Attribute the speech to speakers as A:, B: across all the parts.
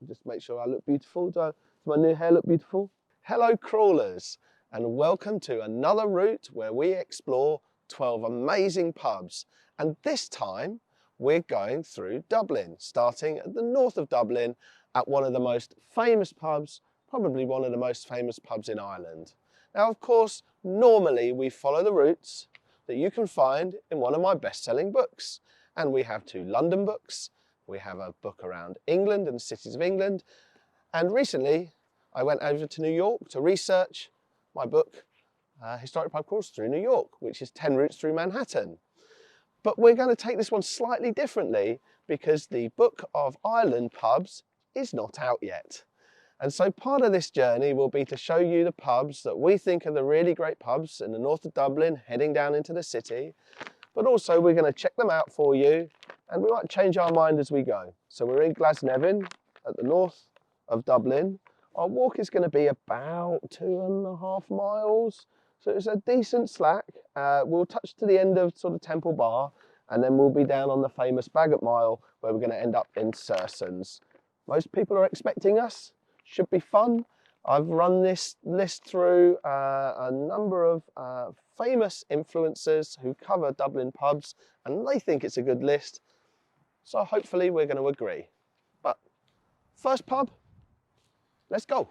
A: Just make sure I look beautiful. Does my new hair look beautiful? Hello crawlers, and welcome to another route where we explore 12 amazing pubs. And this time we're going through Dublin, starting at the north of Dublin at one of the most famous pubs, probably one of the most famous pubs in Ireland. Now, of course, normally we follow the routes that you can find in one of my best-selling books. And we have 2 London books. We have a book around England and cities of England. And recently, I went over to New York to research my book, Historic Pub Crawls Through New York, which is 10 routes through Manhattan. But we're going to take this one slightly differently because the Book of Ireland pubs is not out yet. And so part of this journey will be to show you the pubs that we think are the really great pubs in the north of Dublin, heading down into the city. But also we're going to check them out for you, and we might change our mind as we go. So we're in Glasnevin at the north of Dublin. Our walk is going to be about 2.5 miles. So it's a decent slack. We'll touch to the end of sort of Temple Bar, and then we'll be down on the famous Baggot Mile, where we're going to end up in Searson's. Most people are expecting us. Should be fun. I've run this list through a number of famous influencers who cover Dublin pubs, and they think it's a good list. So hopefully we're going to agree. But first pub, let's go.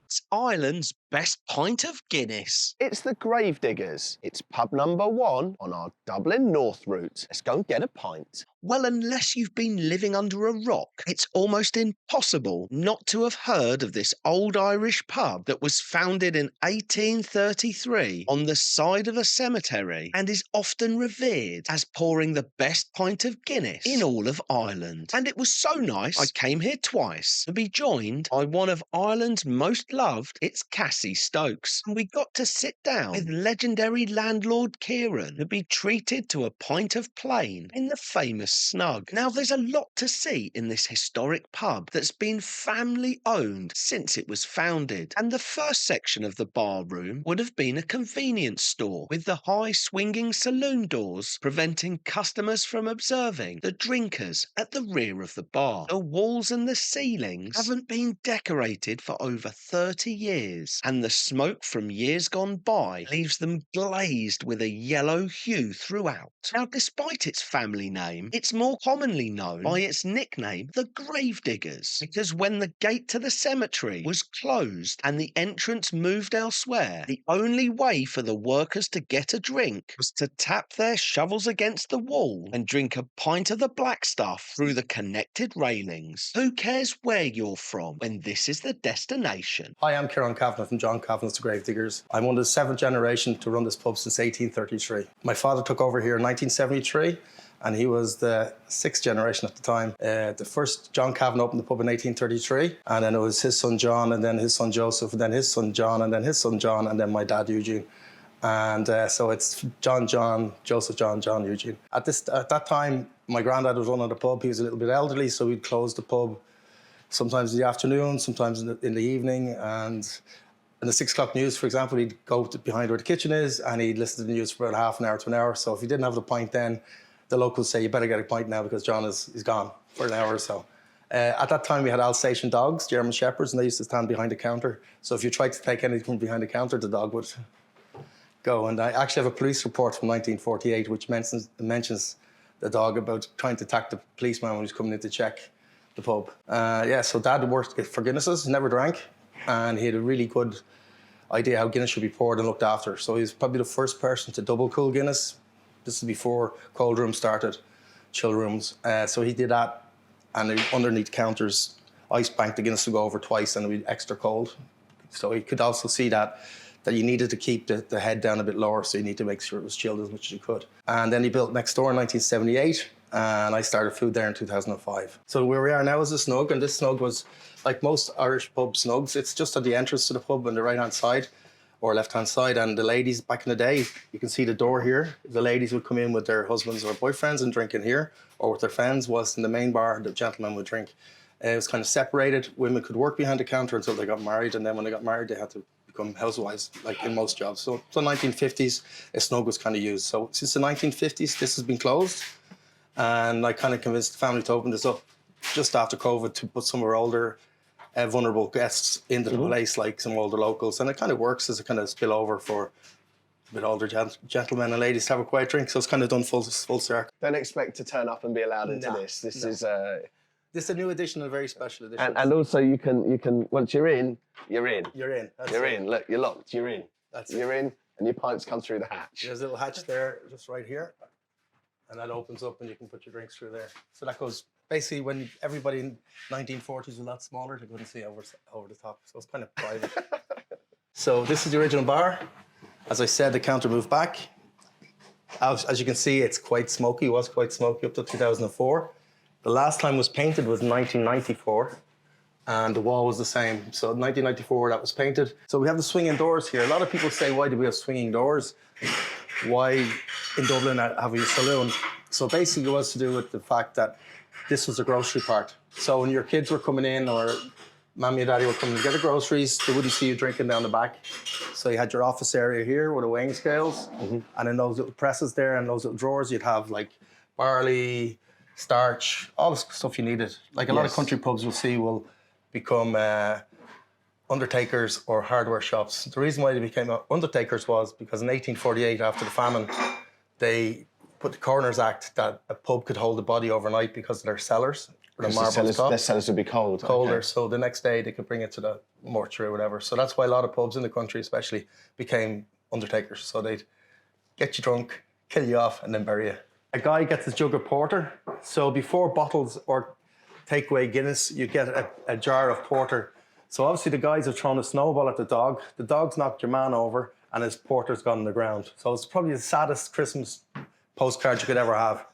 B: It's Ireland's best pint of Guinness.
A: It's the Gravediggers. It's pub number 1 on our Dublin North route. Let's go and get a pint.
B: Well, unless you've been living under a rock, it's almost impossible not to have heard of this old Irish pub that was founded in 1833 on the side of a cemetery and is often revered as pouring the best pint of Guinness in all of Ireland. And it was so nice, I came here twice to be joined by one of Ireland's most loved, it's Cassie Stokes. And we got to sit down with legendary landlord Kieran to be treated to a pint of plain in the famous Snug. Now, there's a lot to see in this historic pub that's been family owned since it was founded. And the first section of the bar room would have been a convenience store with the high swinging saloon doors preventing customers from observing the drinkers at the rear of the bar. The walls and the ceilings haven't been decorated for over 30 years, and the smoke from years gone by leaves them glazed with a yellow hue throughout. Now, despite its family name, it's more commonly known by its nickname, the Gravediggers, because when the gate to the cemetery was closed and the entrance moved elsewhere, the only way for the workers to get a drink was to tap their shovels against the wall and drink a pint of the black stuff through the connected railings. Who cares where you're from when this is the destination?
C: Hi, I'm Kieran Kavanagh from John Kavanagh's The Gravediggers. I'm one of the 7th generation to run this pub since 1833. My father took over here in 1973, and he was the 6th generation at the time. The first John Kavanagh opened the pub in 1833, and then it was his son John, and then his son Joseph, and then his son John, and then his son John, and then my dad Eugene. And so it's John, Joseph, John, Eugene. At that time, my granddad was running the pub. He was a little bit elderly, so we'd close the pub sometimes in the afternoon, sometimes in the evening. And in the 6 o'clock news, for example, he'd go behind where the kitchen is, and he'd listen to the news for about half an hour to an hour. So if he didn't have the pint then, the locals say, you better get a pint now because John is gone for an hour or so. At that time, we had Alsatian dogs, German Shepherds, and they used to stand behind the counter. So if you tried to take anything from behind the counter, the dog would go. And I actually have a police report from 1948 which mentions the dog about trying to attack the policeman when he was coming in to check the pub. So Dad worked for Guinnesses, never drank, and he had a really good idea how Guinness should be poured and looked after. So he was probably the first person to double cool Guinness. This is before cold rooms started, chill rooms. So he did that, and underneath counters, ice banked the Guinness to go over twice, and it would be extra cold. So he could also see that you needed to keep the head down a bit lower, so you need to make sure it was chilled as much as you could. And then he built next door in 1978, and I started food there in 2005. So where we are now is a snug, and this snug was, like most Irish pub snugs, it's just at the entrance to the pub on the right-hand side, or left-hand side, and the ladies, back in the day, you can see the door here, the ladies would come in with their husbands or boyfriends and drink in here, or with their friends, whilst in the main bar, the gentlemen would drink. It was kind of separated. Women could work behind the counter until they got married, and then when they got married, they had to become housewives, like in most jobs. So 1950s, a snug was kind of used. So since the 1950s, this has been closed, And I kind of convinced the family to open this up just after COVID to put some of our older, vulnerable guests into the place, like some older locals. And it kind of works as a kind of spillover for a bit older gentlemen and ladies to have a quiet drink. So it's kind of done full circle.
A: Don't expect to turn up and be allowed into this. This is...
C: This is a new edition, a very special edition.
A: And also you can once you're in, you're in.
C: You're in.
A: You're in. Look, you're locked. You're in. You're in, and your pints come through the hatch.
C: There's a little hatch there, just right here, and that opens up, and you can put your drinks through there. So that goes basically when everybody in 1940s was a lot smaller, they couldn't see over the top, so it's kind of private. So this is the original bar. As I said, the counter moved back. As you can see, it's quite smoky. It was quite smoky up to 2004. The last time it was painted was 1994, and the wall was the same. So 1994, that was painted. So we have the swinging doors here. A lot of people say, why do we have swinging doors? Why in Dublin have we a saloon? So basically it was to do with the fact that this was the grocery part. So when your kids were coming in or mommy and daddy were coming to get the groceries, they wouldn't see you drinking down the back. So you had your office area here with the weighing scales, and in those little presses there and those little drawers, you'd have like barley, starch, all the stuff you needed. Like a lot of country pubs you'll see will become undertakers or hardware shops. The reason why they became undertakers was because in 1848, after the famine, they put the Coroner's Act that a pub could hold the body overnight because of their cellars.
A: Their cellars would be cold.
C: Colder,
A: okay.
C: So the next day they could bring it to the mortuary or whatever. So that's why a lot of pubs in the country especially became undertakers. So they'd get you drunk, kill you off, and then bury you. A guy gets a jug of porter. So before bottles or takeaway Guinness, you get a jar of porter. So obviously the guys have thrown a snowball at the dog. The dog's knocked your man over and his porter's gone on the ground. So it's probably the saddest Christmas postcard you could ever have.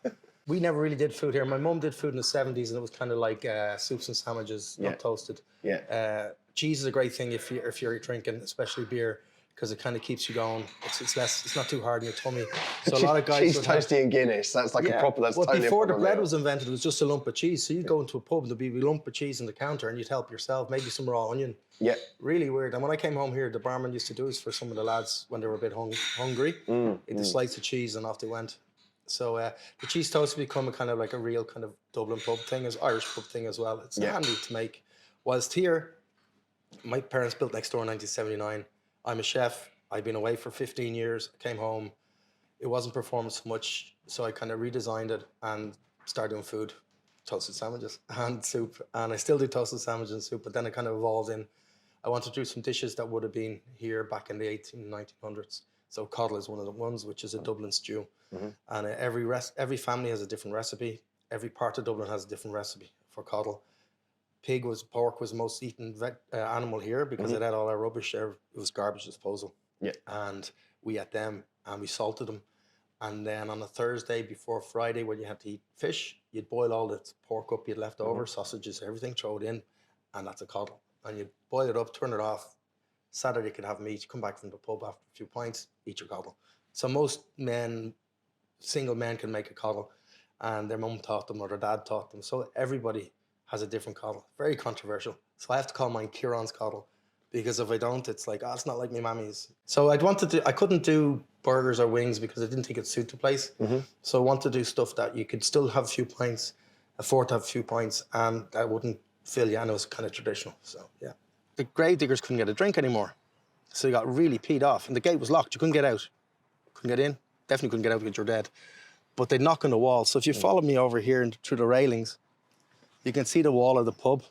C: We never really did food here. My mum did food in the 70s and it was kind of like soups and sandwiches, not toasted.
A: Yeah.
C: Cheese is a great thing if you're drinking, especially beer, because it kind of keeps you going. It's not too hard in your tummy. So a lot of guys
A: cheese toasty and Guinness. That's like a proper. That's
C: well,
A: totally
C: before
A: a
C: the
A: proper
C: bread
A: meal.
C: was invented, it was just a lump of cheese. So you'd go into a pub and there'd be a lump of cheese on the counter, and you'd help yourself, maybe some raw onion.
A: Yeah.
C: Really weird. And when I came home here, the barman used to do this for some of the lads when they were a bit hungry. Eat a slice of cheese and off they went. So the cheese toast become a kind of like a real kind of Dublin pub thing, as Irish pub thing as well. It's handy to make. Whilst here, my parents built next door in 1979. I'm a chef. I'd been away for 15 years. I came home. It wasn't performing so much, so I kind of redesigned it and started doing food, toasted sandwiches and soup. And I still do toasted sandwiches and soup, but then it kind of evolved in. I wanted to do some dishes that would have been here back in the 1900s. So codle is one of the ones, which is a Dublin stew. And every family has a different recipe. Every part of Dublin has a different recipe for codle. Pork was the most eaten animal here because it had all our rubbish there. It was garbage disposal. Yeah. And we ate them and we salted them. And then on a Thursday before Friday, when you had to eat fish, you'd boil all the pork up you'd left over, sausages, everything, throw it in, and that's a codle. And you'd boil it up, turn it off. Saturday you could have meat, come back from the pub after a few pints, eat your codle. So most single men can make a codle, and their mum taught them or their dad taught them. So everybody has a different codle. Very controversial. So I have to call mine Kieran's codle, because if I don't, it's like, it's not like my mammy's. So I couldn't do burgers or wings because I didn't think it'd suit the place. So I wanted to do stuff that you could still have a few pints, afford to have a few pints, and that wouldn't fill you, and it was kind of traditional. So yeah. The Gravediggers couldn't get a drink anymore. So they got really peed off, and the gate was locked. You couldn't get out. Couldn't get in. Definitely couldn't get out because you're dead. But they'd knock on the wall. So if you follow me over here and through the railings, you can see the wall of the pub.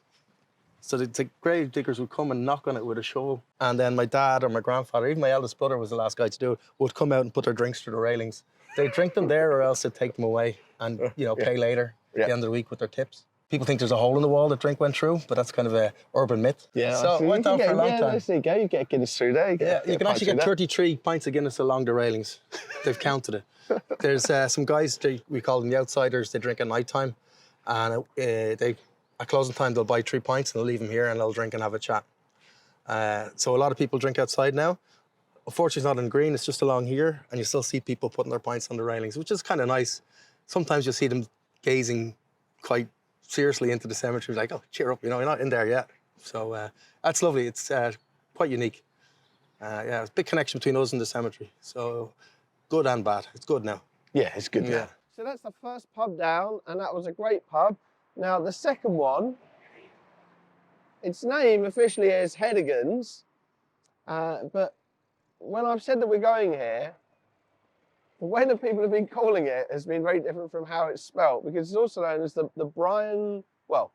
C: So the Gravediggers would come and knock on it with a shovel. And then my dad or my grandfather, even my eldest brother was the last guy to do it, would come out and put their drinks through the railings. They'd drink them there or else they'd take them away and, pay later at the end of the week with their tips. People think there's a hole in the wall that drink went through, but that's kind of an urban myth.
A: Yeah,
C: so it went on for a long time.
A: There you go, you get Guinness through there.
C: You can actually get 33 pints of Guinness along the railings. They've counted it. There's some guys, we call them the outsiders, they drink at night time. And at closing time, they'll buy 3 pints and they'll leave them here and they'll drink and have a chat. So a lot of people drink outside now. Unfortunately, it's not in green, it's just along here. And you still see people putting their pints on the railings, which is kind of nice. Sometimes you'll see them gazing quite seriously into the cemetery, like, oh, cheer up, you're not in there yet. So that's lovely. It's quite unique. It's a big connection between us and the cemetery. So good and bad. It's good now.
A: Yeah, it's good now. So that's the first pub down, and that was a great pub. Now the second one, its name officially is Haddington's, but when I've said that we're going here, the way that people have been calling it has been very different from how it's spelt, because it's also known as the Brian, well,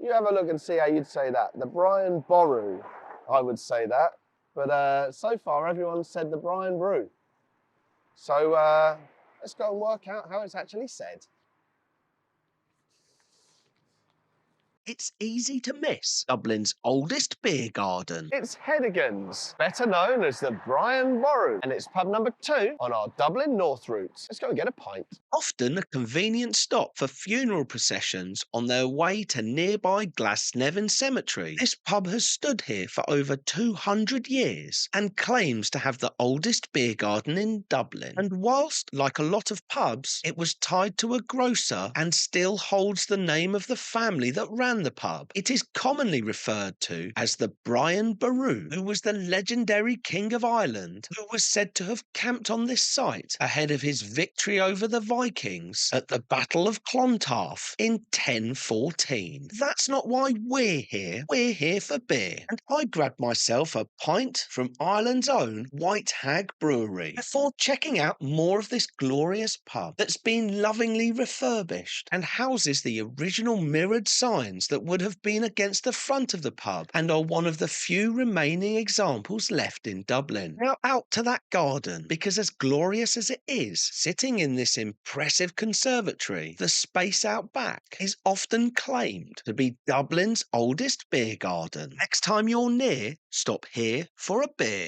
A: you have a look and see how you'd say that. The Brian Boru, I would say that. But so far, everyone's said the Brian Brew. So let's go and work out how it's actually said.
B: It's easy to miss Dublin's oldest beer garden.
A: It's Haddington's, better known as the Brian Boru, and it's pub number 2 on our Dublin North route. Let's go and get a pint.
B: Often a convenient stop for funeral processions on their way to nearby Glasnevin Cemetery. This pub has stood here for over 200 years and claims to have the oldest beer garden in Dublin. And whilst, like a lot of pubs, it was tied to a grocer and still holds the name of the family that ran the pub, it is commonly referred to as the Brian Boru, who was the legendary King of Ireland, who was said to have camped on this site ahead of his victory over the Vikings at the Battle of Clontarf in 1014. That's not why we're here for beer. And I grabbed myself a pint from Ireland's own White Hag Brewery before checking out more of this glorious pub that's been lovingly refurbished and houses the original mirrored signs that would have been against the front of the pub and are one of the few remaining examples left in Dublin. Now out to that garden, because as glorious as it is, sitting in this impressive conservatory, the space out back is often claimed to be Dublin's oldest beer garden. Next time you're near, stop here for a beer.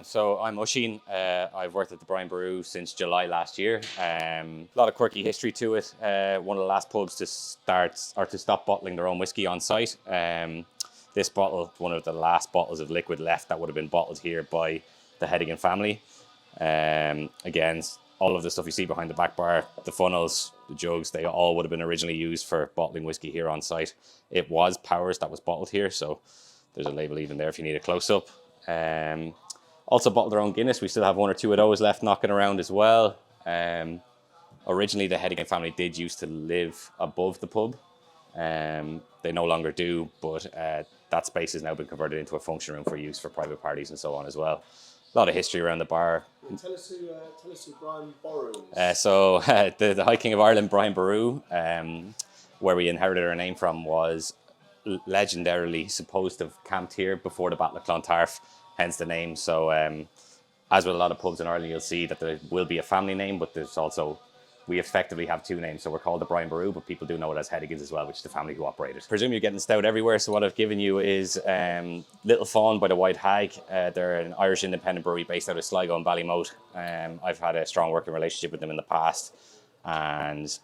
D: So I'm Oisín. I've worked at the Brian Brew since July last year. A lot of quirky history to it. One of the last pubs to stop bottling their own whiskey on site. This bottle, one of the last bottles of liquid left that would have been bottled here by the Haddington family. Again, all of the stuff you see behind the back bar, the funnels, the jugs, they all would have been originally used for bottling whiskey here on site. It was Powers that was bottled here, so there's a label even there if you need a close-up. Also bottled their own Guinness. We still have 1 or 2 of those left knocking around as well. Originally, the Haddington family did used to live above the pub. They no longer do, but that space has now been converted into a function room for use for private parties and so on as well. A lot of history around the bar.
A: Tell us who Brian Boru is.
D: The High King of Ireland, Brian Boru, where we inherited our name from, was legendarily supposed to have camped here before the Battle of Clontarf, hence the name. So as with a lot of pubs in Ireland, you'll see that there will be a family name, but there's also, we effectively have 2 names. So we're called the Brian Boru, but people do know it as Haddington's as well, which is the family who operated. Presume you're getting stout everywhere. So what I've given you is Little Fawn by the White Hag. They're an Irish independent brewery based out of Sligo and Ballymote. I've had a strong working relationship with them in the past, and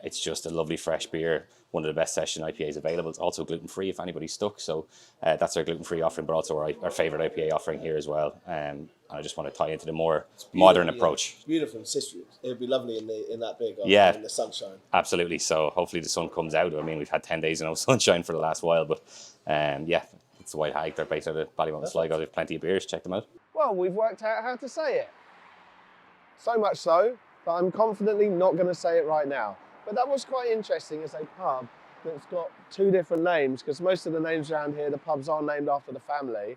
D: it's just a lovely fresh beer. One of the best session IPAs available. It's also gluten-free if anybody's stuck. So that's our gluten-free offering, but also our favourite IPA offering here as well. And I just want to tie into the more modern approach.
A: It's beautiful in situ. It would be lovely in that big in the sunshine.
D: Absolutely. So hopefully the sun comes out. I mean, we've had 10 days of no sunshine for the last while, but it's the White Hag. They're based out of Ballymote and Sligo. They have plenty of beers. Check them out.
A: Well, we've worked out how to say it. So much so that I'm confidently not going to say it right now. But that was quite interesting as a pub that's got 2 different names, because most of the names around here, the pubs are named after the family.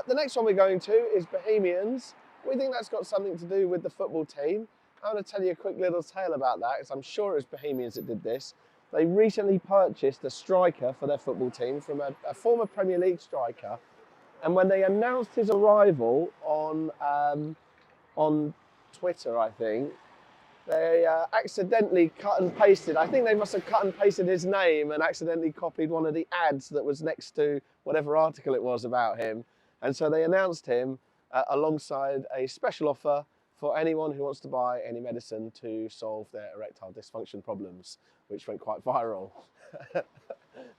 A: The next one we're going to is Bohemians. We think that's got something to do with the football team. I'm going to tell you a quick little tale about that, because I'm sure it was Bohemians that did this. They recently purchased a striker for their football team from a former Premier League striker. And when they announced his arrival on Twitter, I think, they accidentally cut and pasted. I think they must have cut and pasted his name and accidentally copied one of the ads that was next to whatever article it was about him. And so they announced him alongside a special offer for anyone who wants to buy any medicine to solve their erectile dysfunction problems, which went quite viral.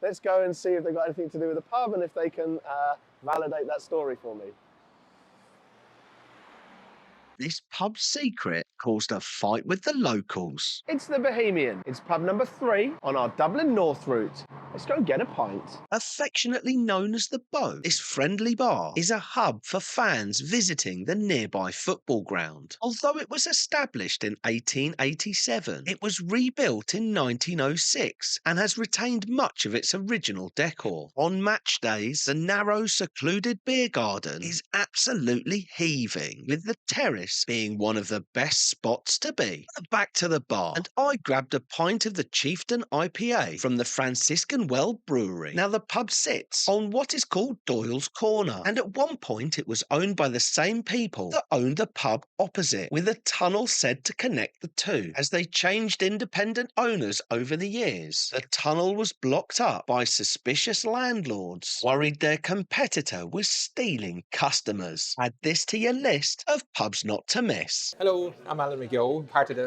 A: Let's go and see if they've got anything to do with the pub and if they can validate that story for me.
B: This pub secret caused a fight with the locals.
A: It's the Bohemian. It's pub number 3 on our Dublin North route. Let's go get a pint.
B: Affectionately known as the Bow, this friendly bar is a hub for fans visiting the nearby football ground. Although it was established in 1887, it was rebuilt in 1906 and has retained much of its original decor. On match days, the narrow, secluded beer garden is absolutely heaving, with the terrace being one of the best spots to be. Back to the bar, and I grabbed a pint of the Chieftain IPA from the Franciscan Well Brewery. Now, the pub sits on what is called Doyle's Corner, and at one point it was owned by the same people that owned the pub opposite, with a tunnel said to connect the two. As they changed independent owners over the years, the tunnel was blocked up by suspicious landlords, worried their competitor was stealing customers. Add this to your list of pubs not to miss.
E: Hello, I'm Alan McGill, part of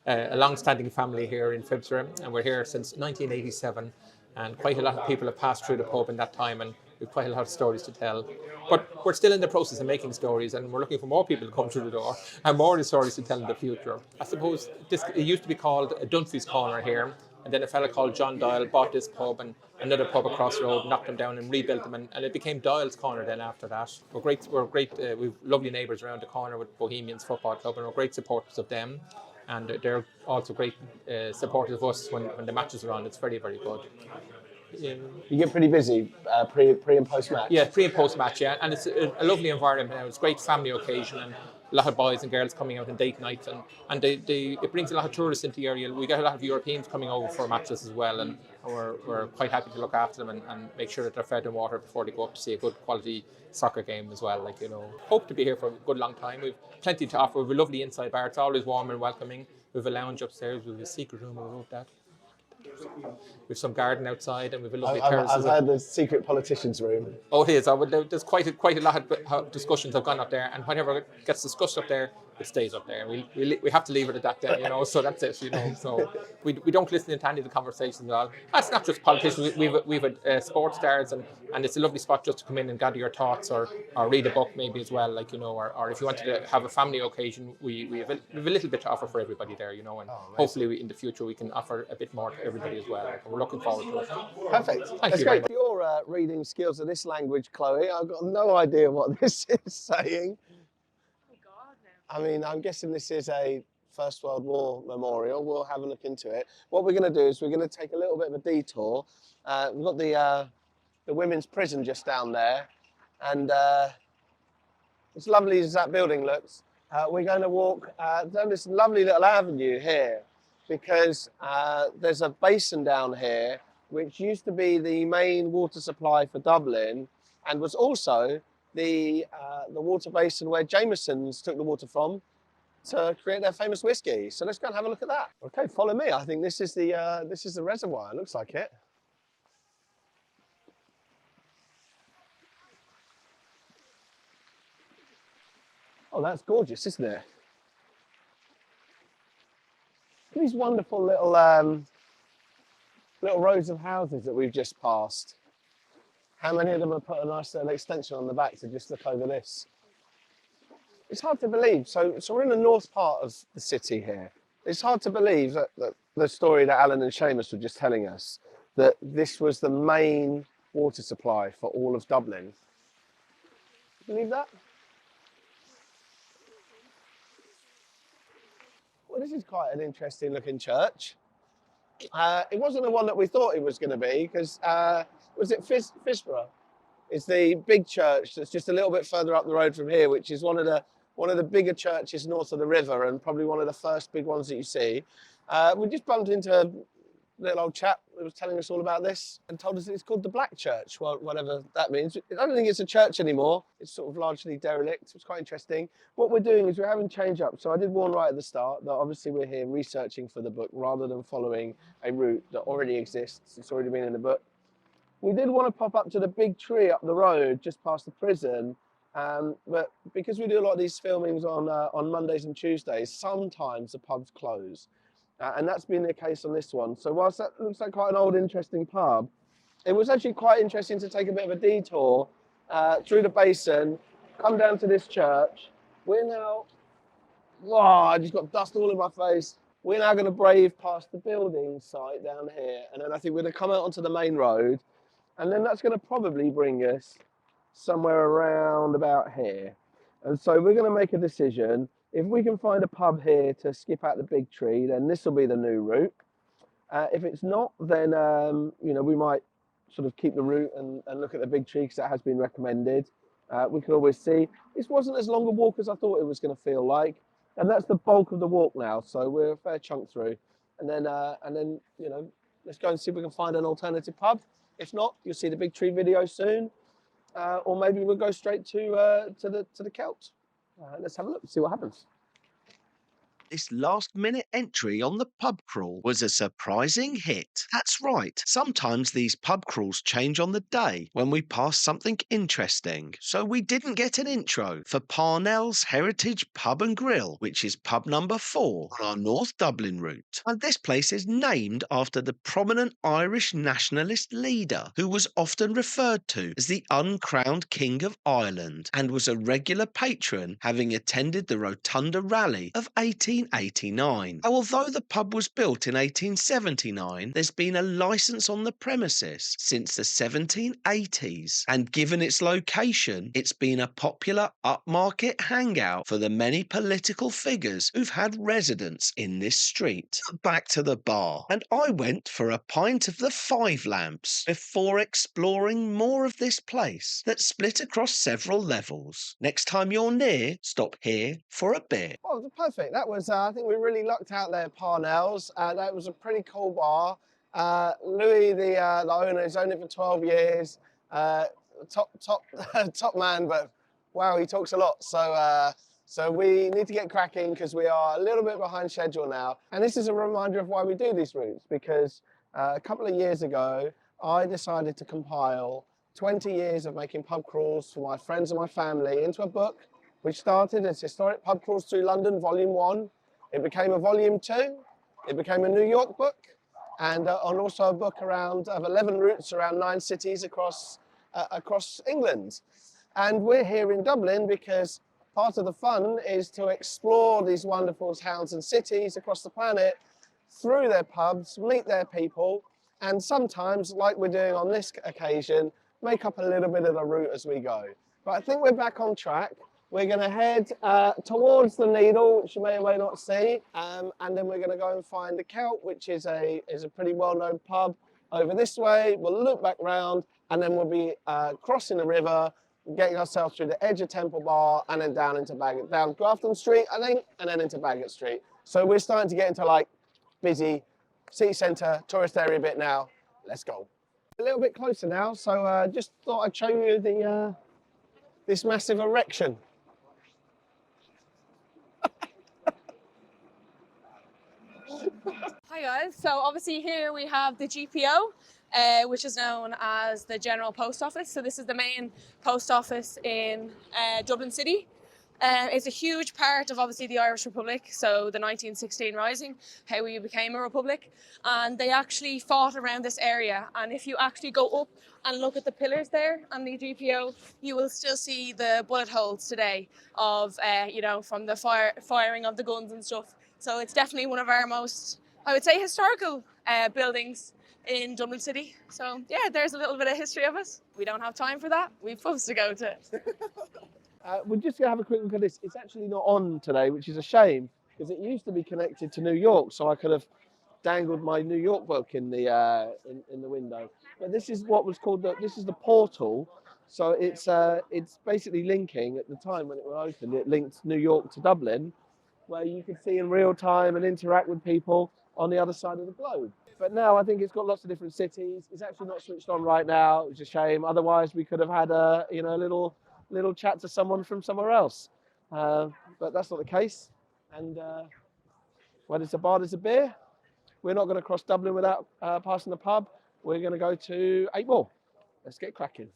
E: a long-standing family here in Fibsborough, and we're here since 1987, and quite a lot of people have passed through the pub in that time, and we've quite a lot of stories to tell. But we're still in the process of making stories, and we're looking for more people to come through the door and more stories to tell in the future. I suppose it used to be called Dunphy's Corner here, and then a fella called John Doyle bought this pub and another pub across the road, knocked them down and rebuilt them, and it became Doyle's Corner then after that. We're great. We've lovely neighbours around the corner with Bohemians Football Club, and we're great supporters of them. And they're also great supporters of us when the matches are on. It's very, very good.
A: You get pretty busy pre and post match.
E: Yeah, pre and post match, yeah, and it's a lovely environment now. It's a great family occasion, and a lot of boys and girls coming out on date nights, and it brings a lot of tourists into the area. We get a lot of Europeans coming over for matches as well, and we're quite happy to look after them and make sure that they're fed and watered before they go up to see a good quality soccer game as well. Hope to be here for a good long time. We've plenty to offer. We've a lovely inside bar. It's always warm and welcoming. We've a lounge upstairs. We've a secret room. I wrote that. We've some garden outside, and we've a lovely terrace.
A: I've heard the secret politician's room.
E: Oh, it is. There's quite a lot of discussions have gone up there, and whenever it gets discussed up there, it stays up there. We have to leave it at that then, so that's it, So we don't listen to any of the conversations at all. That's not just politicians. We've had sports stars, and it's a lovely spot just to come in and gather your thoughts or read a book maybe as well, or if you wanted to have a family occasion, we have a little bit to offer for everybody there, and hopefully in the future we can offer a bit more to everybody as well. We're looking forward to it.
A: Perfect.
E: Thank you.
A: Great. Your reading skills of this language, Chloe, I've got no idea what this is saying. I mean, I'm guessing this is a First World War memorial. We'll have a look into it. What we're going to do is we're going to take a little bit of a detour. We've got the women's prison just down there, and as lovely as that building looks, we're going to walk down this lovely little avenue here, because there's a basin down here which used to be the main water supply for Dublin, and was also the water basin where Jameson's took the water from to create their famous whiskey. So let's go and have a look at that. Okay, follow me. I think this is the reservoir. It looks like it. Oh, that's gorgeous, isn't it? These wonderful little rows of houses that we've just passed. How many of them have put a nice little extension on the back to just look over this? It's hard to believe. So we're in the north part of the city here. It's hard to believe that the story that Alan and Seamus were just telling us, that this was the main water supply for all of Dublin. Believe that? Well, this is quite an interesting looking church. It wasn't the one that we thought it was going to be, because was it Fisborough? It's the big church that's just a little bit further up the road from here, which is one of the bigger churches north of the river, and probably one of the first big ones that you see. We just bumped into a little old chap that was telling us all about this and told us it's called the Black Church, whatever that means. I don't think it's a church anymore. It's sort of largely derelict. It's quite interesting. What we're doing is we're having change up. So I did warn right at the start that obviously we're here researching for the book rather than following a route that already exists. It's already been in the book. We did want to pop up to the big tree up the road just past the prison, but because we do a lot of these filmings on Mondays and Tuesdays, sometimes the pubs close. And that's been the case on this one. So whilst that looks like quite an old, interesting pub, it was actually quite interesting to take a bit of a detour through the basin, come down to this church. We're now, I just got dust all in my face. we're now going to brave past the building site down here, and then I think we're going to come out onto the main road, and then that's going to probably bring us somewhere around about here. And so we're going to make a decision. If we can find a pub here to skip out the big tree, then this will be the new route. If it's not, then you know, we might sort of keep the route and look at the big tree because that has been recommended. We can always see. This wasn't as long a walk as I thought it was going to feel like, and that's the bulk of the walk now. So we're a fair chunk through, and then you know, let's go and see if we can find an alternative pub. If not, you'll see the big tree video soon, or maybe we'll go straight to the Celt. Let's have a look, see what happens.
B: This last-minute entry on the pub crawl was a surprising hit. That's right, sometimes these pub crawls change on the day when we pass something interesting. So we didn't get an intro for Parnell's Heritage Pub and Grill, which is pub number 4 on our North Dublin route. And this place is named after the prominent Irish nationalist leader who was often referred to as the uncrowned King of Ireland and was a regular patron, having attended the Rotunda Rally of 1889. Now, although the pub was built in 1879, there's been a licence on the premises since the 1780s, and given its location, it's been a popular upmarket hangout for the many political figures who've had residence in this street. Back to the bar, and I went for a pint of the Five Lamps before exploring more of this place that's split across several levels. Next time you're near, stop here for a beer.
A: Oh, perfect. That was, I think we really lucked out there, Parnell's. That was a pretty cool bar. Louis, the owner, has owned it for 12 years. Top man, but wow, he talks a lot. So we need to get cracking because we are a little bit behind schedule now. And this is a reminder of why we do these routes, because a couple of years ago, I decided to compile 20 years of making pub crawls for my friends and my family into a book, which started as Historic Pub Crawls Through London, Volume 1. It became a Volume 2. It became a New York book, and also a book of 11 routes around 9 cities across England. And we're here in Dublin because part of the fun is to explore these wonderful towns and cities across the planet through their pubs, meet their people, and sometimes, like we're doing on this occasion, make up a little bit of the route as we go. But I think we're back on track. We're going to head towards the Needle, which you may or may not see, and then we're going to go and find the Celt, which is a pretty well-known pub over this way. We'll look back round, and then we'll be crossing the river, getting ourselves through the edge of Temple Bar, and then down Grafton Street, I think, and then into Baggot Street. So we're starting to get into like busy city centre, tourist area bit now. Let's go. A little bit closer now, so just thought I'd show you this massive erection.
F: Hi guys, so obviously here we have the GPO, which is known as the General Post Office. So this is the main post office in Dublin City. It's a huge part of obviously the Irish Republic, so the 1916 Rising, how we became a republic, and they actually fought around this area. And if you actually go up and look at the pillars there on the GPO, you will still see the bullet holes today of, you know, from the firing of the guns and stuff. So it's definitely one of our most, I would say, historical buildings in Dublin City. So yeah, there's a little bit of history of us. We don't have time for that. We've pubs to go to.
A: We're just going to have a quick look at this. It's actually not on today, which is a shame, because it used to be connected to New York, so I could have dangled my New York book in the window. But this is what was called this is the portal. So it's basically linking. At the time when it was opened, it linked New York to Dublin, where you could see in real time and interact with people on the other side of the globe. But now I think it's got lots of different cities. It's actually not switched on right now, which is a shame. Otherwise, we could have had a little chat to someone from somewhere else. But that's not the case. And when it's a bar, there's a beer. We're not going to cross Dublin without passing the pub. We're going to go to 8 More. Let's get cracking.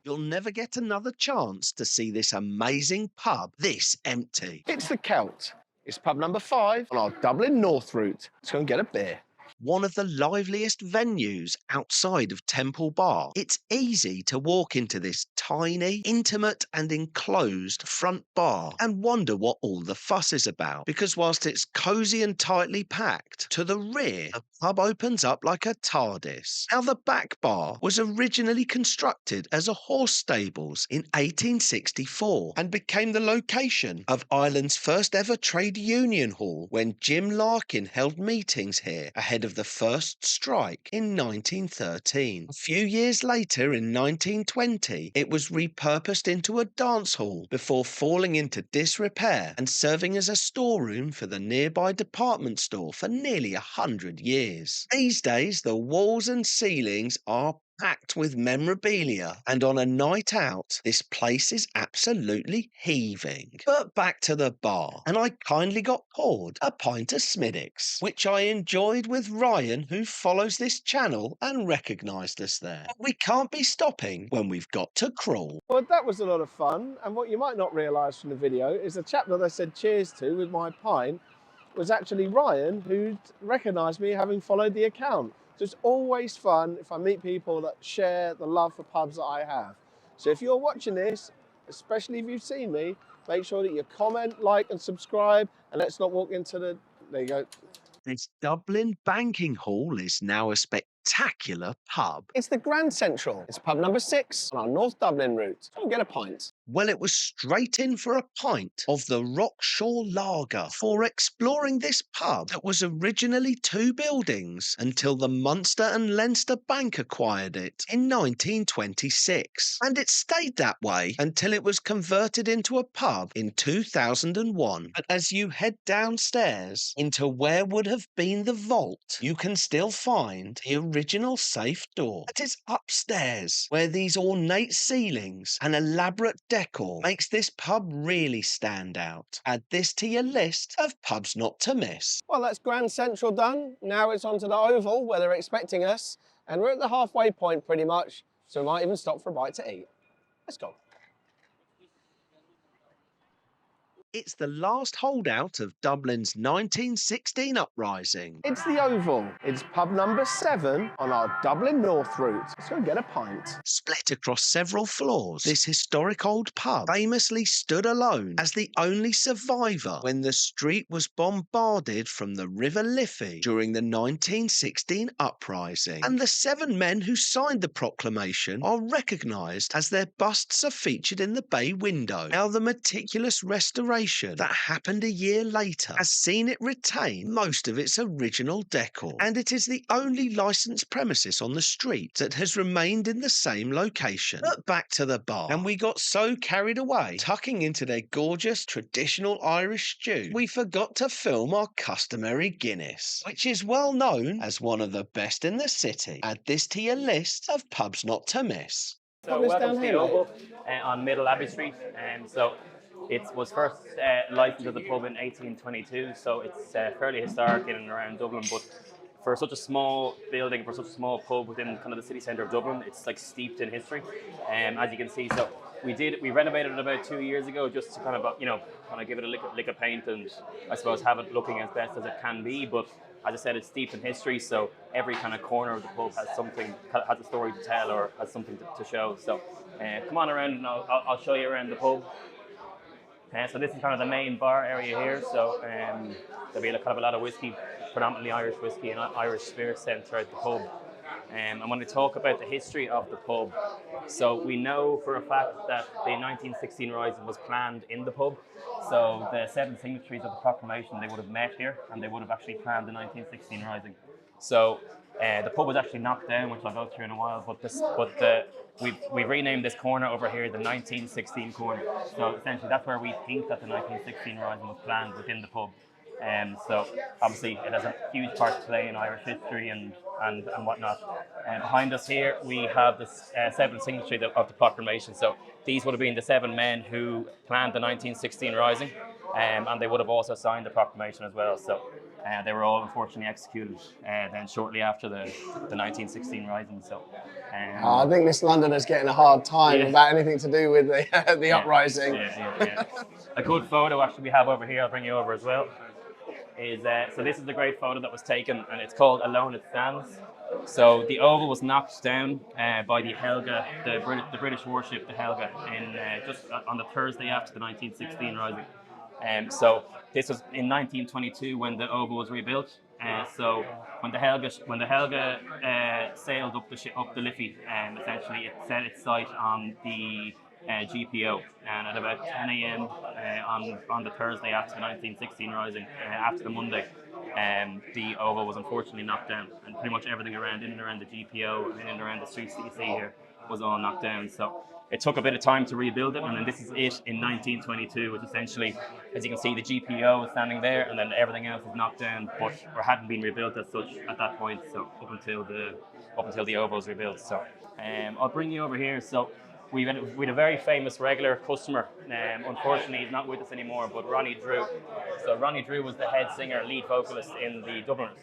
B: You'll never get another chance to see this amazing pub this empty.
A: It's the Celt. It's pub number 5 on our Dublin North route. Let's go and get a beer.
B: one of the liveliest venues outside of Temple Bar. It's easy to walk into this tiny, intimate and enclosed front bar and wonder what all the fuss is about, because whilst it's cosy and tightly packed, to the rear, the pub opens up like a TARDIS. Now, the back bar was originally constructed as a horse stables in 1864 and became the location of Ireland's first ever trade union hall when Jim Larkin held meetings here ahead of the first strike in 1913. A few years later, in 1920, it was repurposed into a dance hall before falling into disrepair and serving as a storeroom for the nearby department store for nearly 100 years. These days, the walls and ceilings are packed with memorabilia, and on a night out, this place is absolutely heaving. But back to the bar, and I kindly got poured a pint of Smithwick's, which I enjoyed with Ryan, who follows this channel and recognised us there. But we can't be stopping when we've got to crawl.
A: Well, that was a lot of fun, and what you might not realise from the video is the chap that I said cheers to with my pint was actually Ryan, who'd recognised me having followed the account. So it's always fun if I meet people that share the love for pubs that I have. So if you're watching this, especially if you've seen me, make sure that you comment, like and subscribe, and let's not walk into the... There you go.
B: This Dublin banking hall is now a spectacular pub.
A: It's the Grand Central. It's pub number 6 on our North Dublin route. Go and get a pint.
B: Well, it was straight in for a pint of the Rockshore Lager for exploring this pub that was originally 2 buildings until the Munster and Leinster Bank acquired it in 1926. And it stayed that way until it was converted into a pub in 2001. But as you head downstairs into where would have been the vault, you can still find the original safe door. It is upstairs, where these ornate ceilings and elaborate decor makes this pub really stand out. Add this to your list of pubs not to miss.
A: Well, that's Grand Central done. Now it's on to the Oval, where they're expecting us. And we're at the halfway point pretty much, so we might even stop for a bite to eat. Let's go.
B: It's the last holdout of Dublin's 1916 uprising.
A: It's the Oval. It's pub number 7 on our Dublin North route. Let's go and get a pint.
B: Split across several floors, this historic old pub famously stood alone as the only survivor when the street was bombarded from the River Liffey during the 1916 uprising. And the 7 men who signed the proclamation are recognised as their busts are featured in the bay window. Now, the meticulous restoration that happened a year later has seen it retain most of its original decor, and it is the only licensed premises on the street that has remained in the same location. But back to the bar, and we got so carried away tucking into their gorgeous traditional Irish stew, we forgot to film our customary Guinness, which is well known as one of the best in the city. Add this to your list of pubs not to miss.
G: So welcome to the Oval on Middle Abbey Street. It was first licensed as a pub in 1822, so it's fairly historic in and around Dublin. But for such a small building, for such a small pub within kind of the city centre of Dublin, it's like steeped in history. As you can see, so we renovated it about 2 years ago just to kind of give it a lick of paint and I suppose have it looking as best as it can be. But as I said, it's steeped in history, so every kind of corner of the pub has a story to tell or has something to show. So come on around and I'll show you around the pub. So this is kind of the main bar area here. So there'll be a lot of whiskey, predominantly Irish whiskey and Irish spirits sent throughout the pub. And when we talk about the history of the pub, so we know for a fact that the 1916 Rising was planned in the pub. So the 7 signatories of the proclamation, they would have met here and they would have actually planned the 1916 Rising. So the pub was actually knocked down, which I'll go through in a while, we've renamed this corner over here the 1916 corner. So essentially that's where we think that the 1916 Rising was planned within the pub. So obviously it has a huge part to play in Irish history and whatnot. Behind us here we have the 7 signatories of the proclamation. So these would have been the 7 men who planned the 1916 Rising, and they would have also signed the proclamation as well. So they were all unfortunately executed then shortly after the 1916 Rising. So
A: I think this Londoner's getting a hard time about anything to do with the uprising.
G: Yeah. A good photo actually we have over here. I'll bring you over as well. is so this is the great photo that was taken, and it's called Alone It Stands. So the oval was knocked down by the Helga, the British warship, the Helga, in just on the Thursday after the 1916 rising. So this was in 1922 when the oval was rebuilt. So when the Helga sailed up the Liffey, essentially it set its sight on the GPO, and at about 10 a.m. On the Thursday after the 1916 rising, after the Monday, the oval was unfortunately knocked down, and pretty much everything in and around the GPO and in and around the streets that you see here was all knocked down. So it took a bit of time to rebuild it, and then this is it in 1922, which essentially, as you can see, the GPO is standing there, and then everything else is knocked down, but or hadn't been rebuilt as such at that point. So up until the oval was rebuilt. So I'll bring you over here. So we had a very famous regular customer. Unfortunately, he's not with us anymore, but Ronnie Drew. So Ronnie Drew was the head singer, lead vocalist in the Dubliners.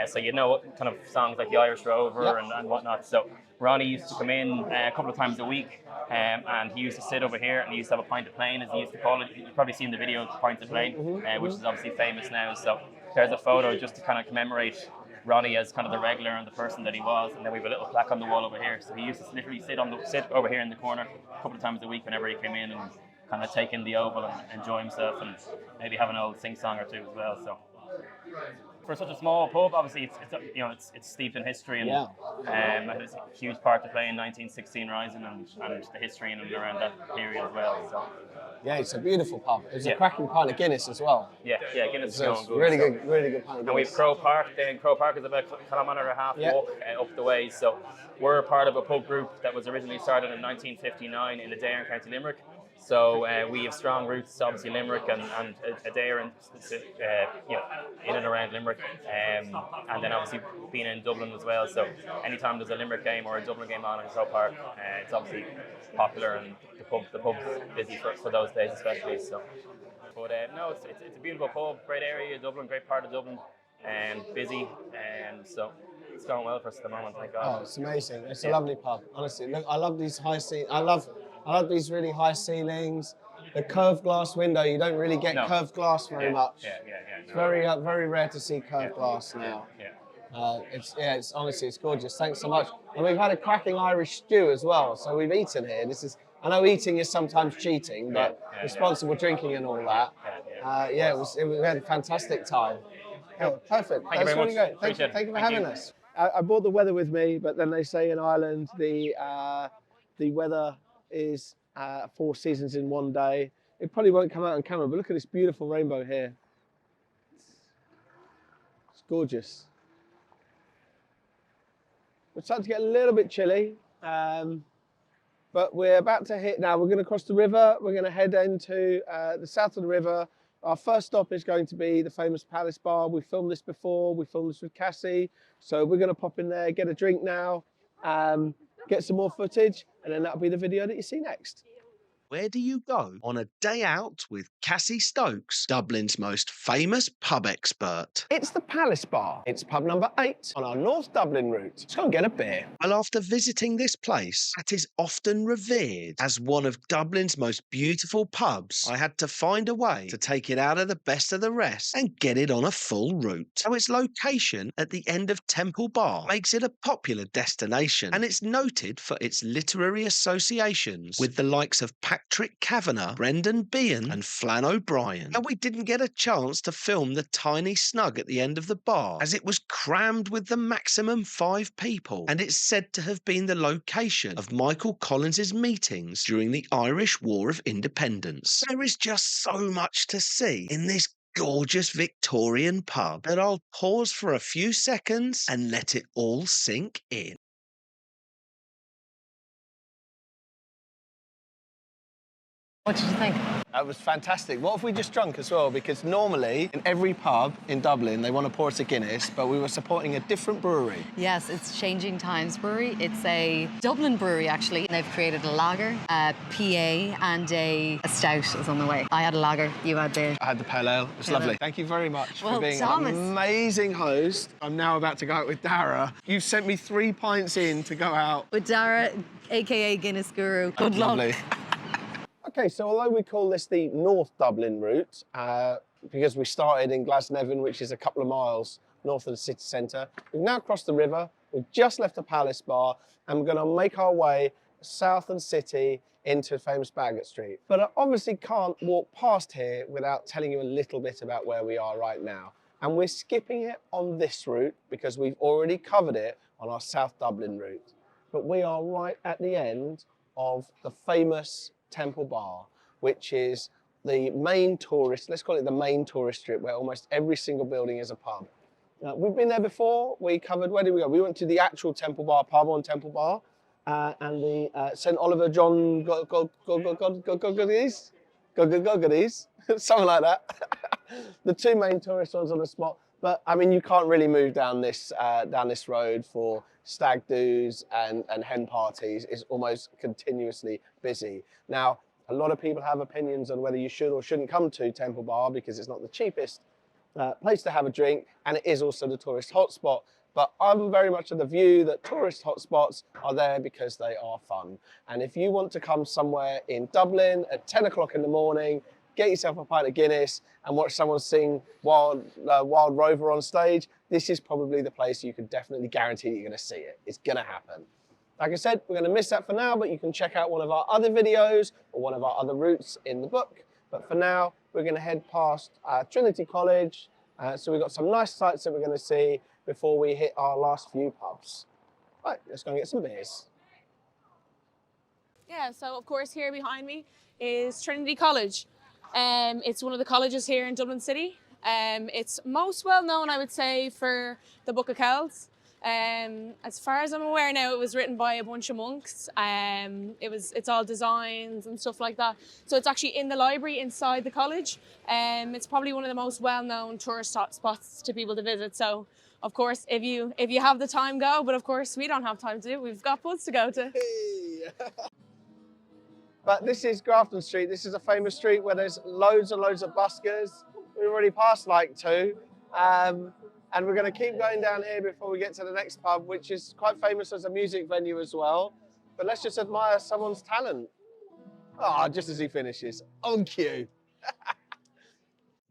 G: So you know kind of songs like the Irish Rover and whatnot. So Ronnie used to come in a couple of times a week, and he used to sit over here, and he used to have a pint of plain, as he used to call it. You've probably seen the video, Pint of Plain, which is obviously famous now. So there's a photo just to kind of commemorate Ronnie as kind of the regular and the person that he was, and then we have a little plaque on the wall over here. So he used to literally sit over here in the corner a couple of times a week whenever he came in, and kind of take in the oval and enjoy himself, and maybe have an old sing-song or two as well. So for such a small pub, obviously it's steeped in history, and it has a huge part to play in 1916 rising and the history in and around that period as well. So
A: yeah, it's a beautiful pub. It's a cracking pint of Guinness as well.
G: Yeah, Guinness is going good.
A: Really good pint of Guinness.
G: And we have Crow Park. Then Crow Park is about a kilometre and a half walk up the way. So we're part of a pub group that was originally started in 1959 in Adair in County Limerick. So we have strong roots, obviously Limerick and Adair, in and around Limerick, and then obviously being in Dublin as well. So anytime there's a Limerick game or a Dublin game on in Crow Park, it's obviously popular, and the pub's busy for those days especially. So, but no, it's a beautiful pub, great area of Dublin, great part of Dublin, and busy, and so it's going well for us at the moment. Thank God.
A: Oh, it's amazing. It's a lovely pub, honestly. Look, I love these high ceilings. I love these really high ceilings. The curved glass window, you don't really get curved glass very much. It's very rare to see curved glass now. It's honestly, it's gorgeous. Thanks so much. And we've had a cracking Irish stew as well. So we've eaten here. I know eating is sometimes cheating, but responsible drinking and all that. We had a fantastic time. Perfect.
G: Thank you very much.
A: Great. Thank you for having us. I brought the weather with me, but then they say in Ireland the weather is 4 seasons in one day. It probably won't come out on camera, but look at this beautiful rainbow here. It's gorgeous. We're starting to get a little bit chilly, but we're about to hit now. We're going to cross the river. We're going to head into the south of the river. Our first stop is going to be the famous Palace Bar. We filmed this before. We filmed this with Cassie. So we're going to pop in there, get a drink now, get some more footage, and then that'll be the video that you see next.
B: Where do you go on a day out with Cassie Stokes, Dublin's most famous pub expert?
A: It's the Palace Bar. It's pub number 8 on our North Dublin route. Let's go and get a beer.
B: Well, after visiting this place, that is often revered as one of Dublin's most beautiful pubs, I had to find a way to take it out of the best of the rest and get it on a full route. So its location at the end of Temple Bar makes it a popular destination, and it's noted for its literary associations with the likes of Patrick Kavanagh, Brendan Behan and Flann O'Brien. And we didn't get a chance to film the tiny snug at the end of the bar, as it was crammed with the maximum 5 people, and it's said to have been the location of Michael Collins's meetings during the Irish War of Independence. There is just so much to see in this gorgeous Victorian pub that I'll pause for a few seconds and let it all sink in.
H: What did you think?
A: That was fantastic. What have we just drunk as well? Because normally, in every pub in Dublin, they want to pour us a Guinness, but we were supporting a different brewery.
H: Yes, it's Changing Times Brewery. It's a Dublin brewery, actually. They've created a lager, a PA, and a stout is on the way. I had a lager, you had the...
A: I had the pale ale. It's lovely. Thank you very much for being
H: Thomas.
A: an amazing host. I'm now about to go out with Dara. You've sent me 3 pints in to go out.
H: With Dara, a.k.a. Guinness Guru. Good luck.
A: Lovely. Okay, so although we call this the North Dublin route, because we started in Glasnevin, which is a couple of miles north of the city centre. We've now crossed the river, we've just left the Palace Bar, and we're going to make our way south and city into famous Baggot Street. But I obviously can't walk past here without telling you a little bit about where we are right now. And we're skipping it on this route because we've already covered it on our South Dublin route. But we are right at the end of the famous Temple Bar, which is the main tourist, let's call it the main tourist strip, where almost every single building is a pub. We've been there before. We covered, where did we go? We went to the actual Temple Bar pub on Temple Bar, and the St. Oliver John Goggadies, something like that. The two main tourist ones on the spot. But I mean, you can't really move down this road for stag do's and hen parties. It's almost continuously busy. Now, a lot of people have opinions on whether you should or shouldn't come to Temple Bar because it's not the cheapest place to have a drink, and it is also the tourist hotspot. But I'm very much of the view that tourist hotspots are there because they are fun. And if you want to come somewhere in Dublin at 10 o'clock in the morning, get yourself a pint of Guinness and watch someone sing Wild Rover on stage, this is probably the place you can definitely guarantee you're going to see it. It's going to happen. Like I said, we're going to miss that for now, but you can check out one of our other videos or one of our other routes in the book. But for now, we're going to head past Trinity College. So we've got some nice sights that we're going to see before we hit our last few pubs. Right, let's go and get some beers.
F: Yeah, so of course here behind me is Trinity College. It's one of the colleges here in Dublin City. It's most well known, I would say, for the Book of Kells. As far as I'm aware now, it was written by a bunch of monks. It's all designs and stuff like that. So it's actually in the library inside the college. It's probably one of the most well-known tourist spots to people to visit. So, of course, if you have the time, go. But of course, we don't have time to do it. We've got pubs to go to.
A: Hey. But this is Grafton Street. This is a famous street where there's loads and loads of buskers. We've already passed like two. And we're going to keep going down here before we get to the next pub, which is quite famous as a music venue as well. But let's just admire someone's talent. Oh, just as he finishes. On cue.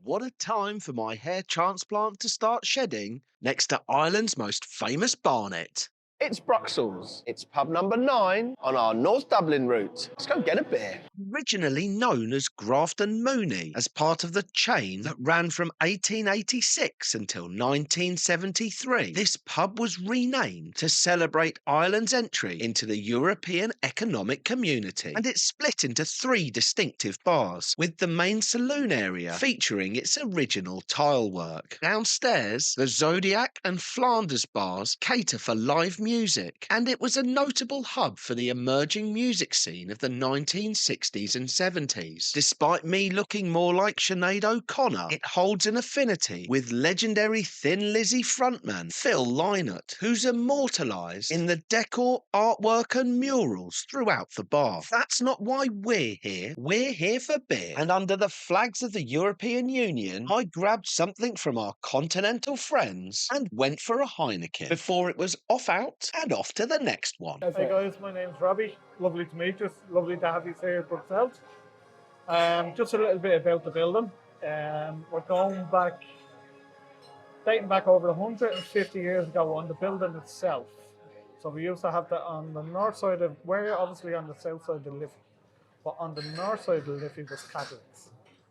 B: What a time for my hair transplant to start shedding next to Ireland's most famous barnet.
A: It's Bruxelles. It's pub number 9 on our North Dublin route. Let's go get a beer.
B: Originally known as Grafton Mooney, as part of the chain that ran from 1886 until 1973, this pub was renamed to celebrate Ireland's entry into the European Economic Community, and it's split into 3 distinctive bars, with the main saloon area featuring its original tile work. Downstairs, the Zodiac and Flanders bars cater for live music, and it was a notable hub for the emerging music scene of the 1960s and 70s. Despite me looking more like Sinead O'Connor, it holds an affinity with legendary Thin Lizzy frontman Phil Lynott, who's immortalised in the decor, artwork and murals throughout the bar. That's not why we're here. We're here for beer, and under the flags of the European Union, I grabbed something from our continental friends and went for a Heineken before it was off out and off to the next one.
I: Hey guys, my name's Robbie. Lovely to meet you. Lovely to have you here at Bruxelles. Just a little bit about the building. We're going back, dating back over 150 years ago on the building itself. So we used to have that on the north side of, we're obviously on the south side of the Liffey, but on the north side of the Liffey was Catholics.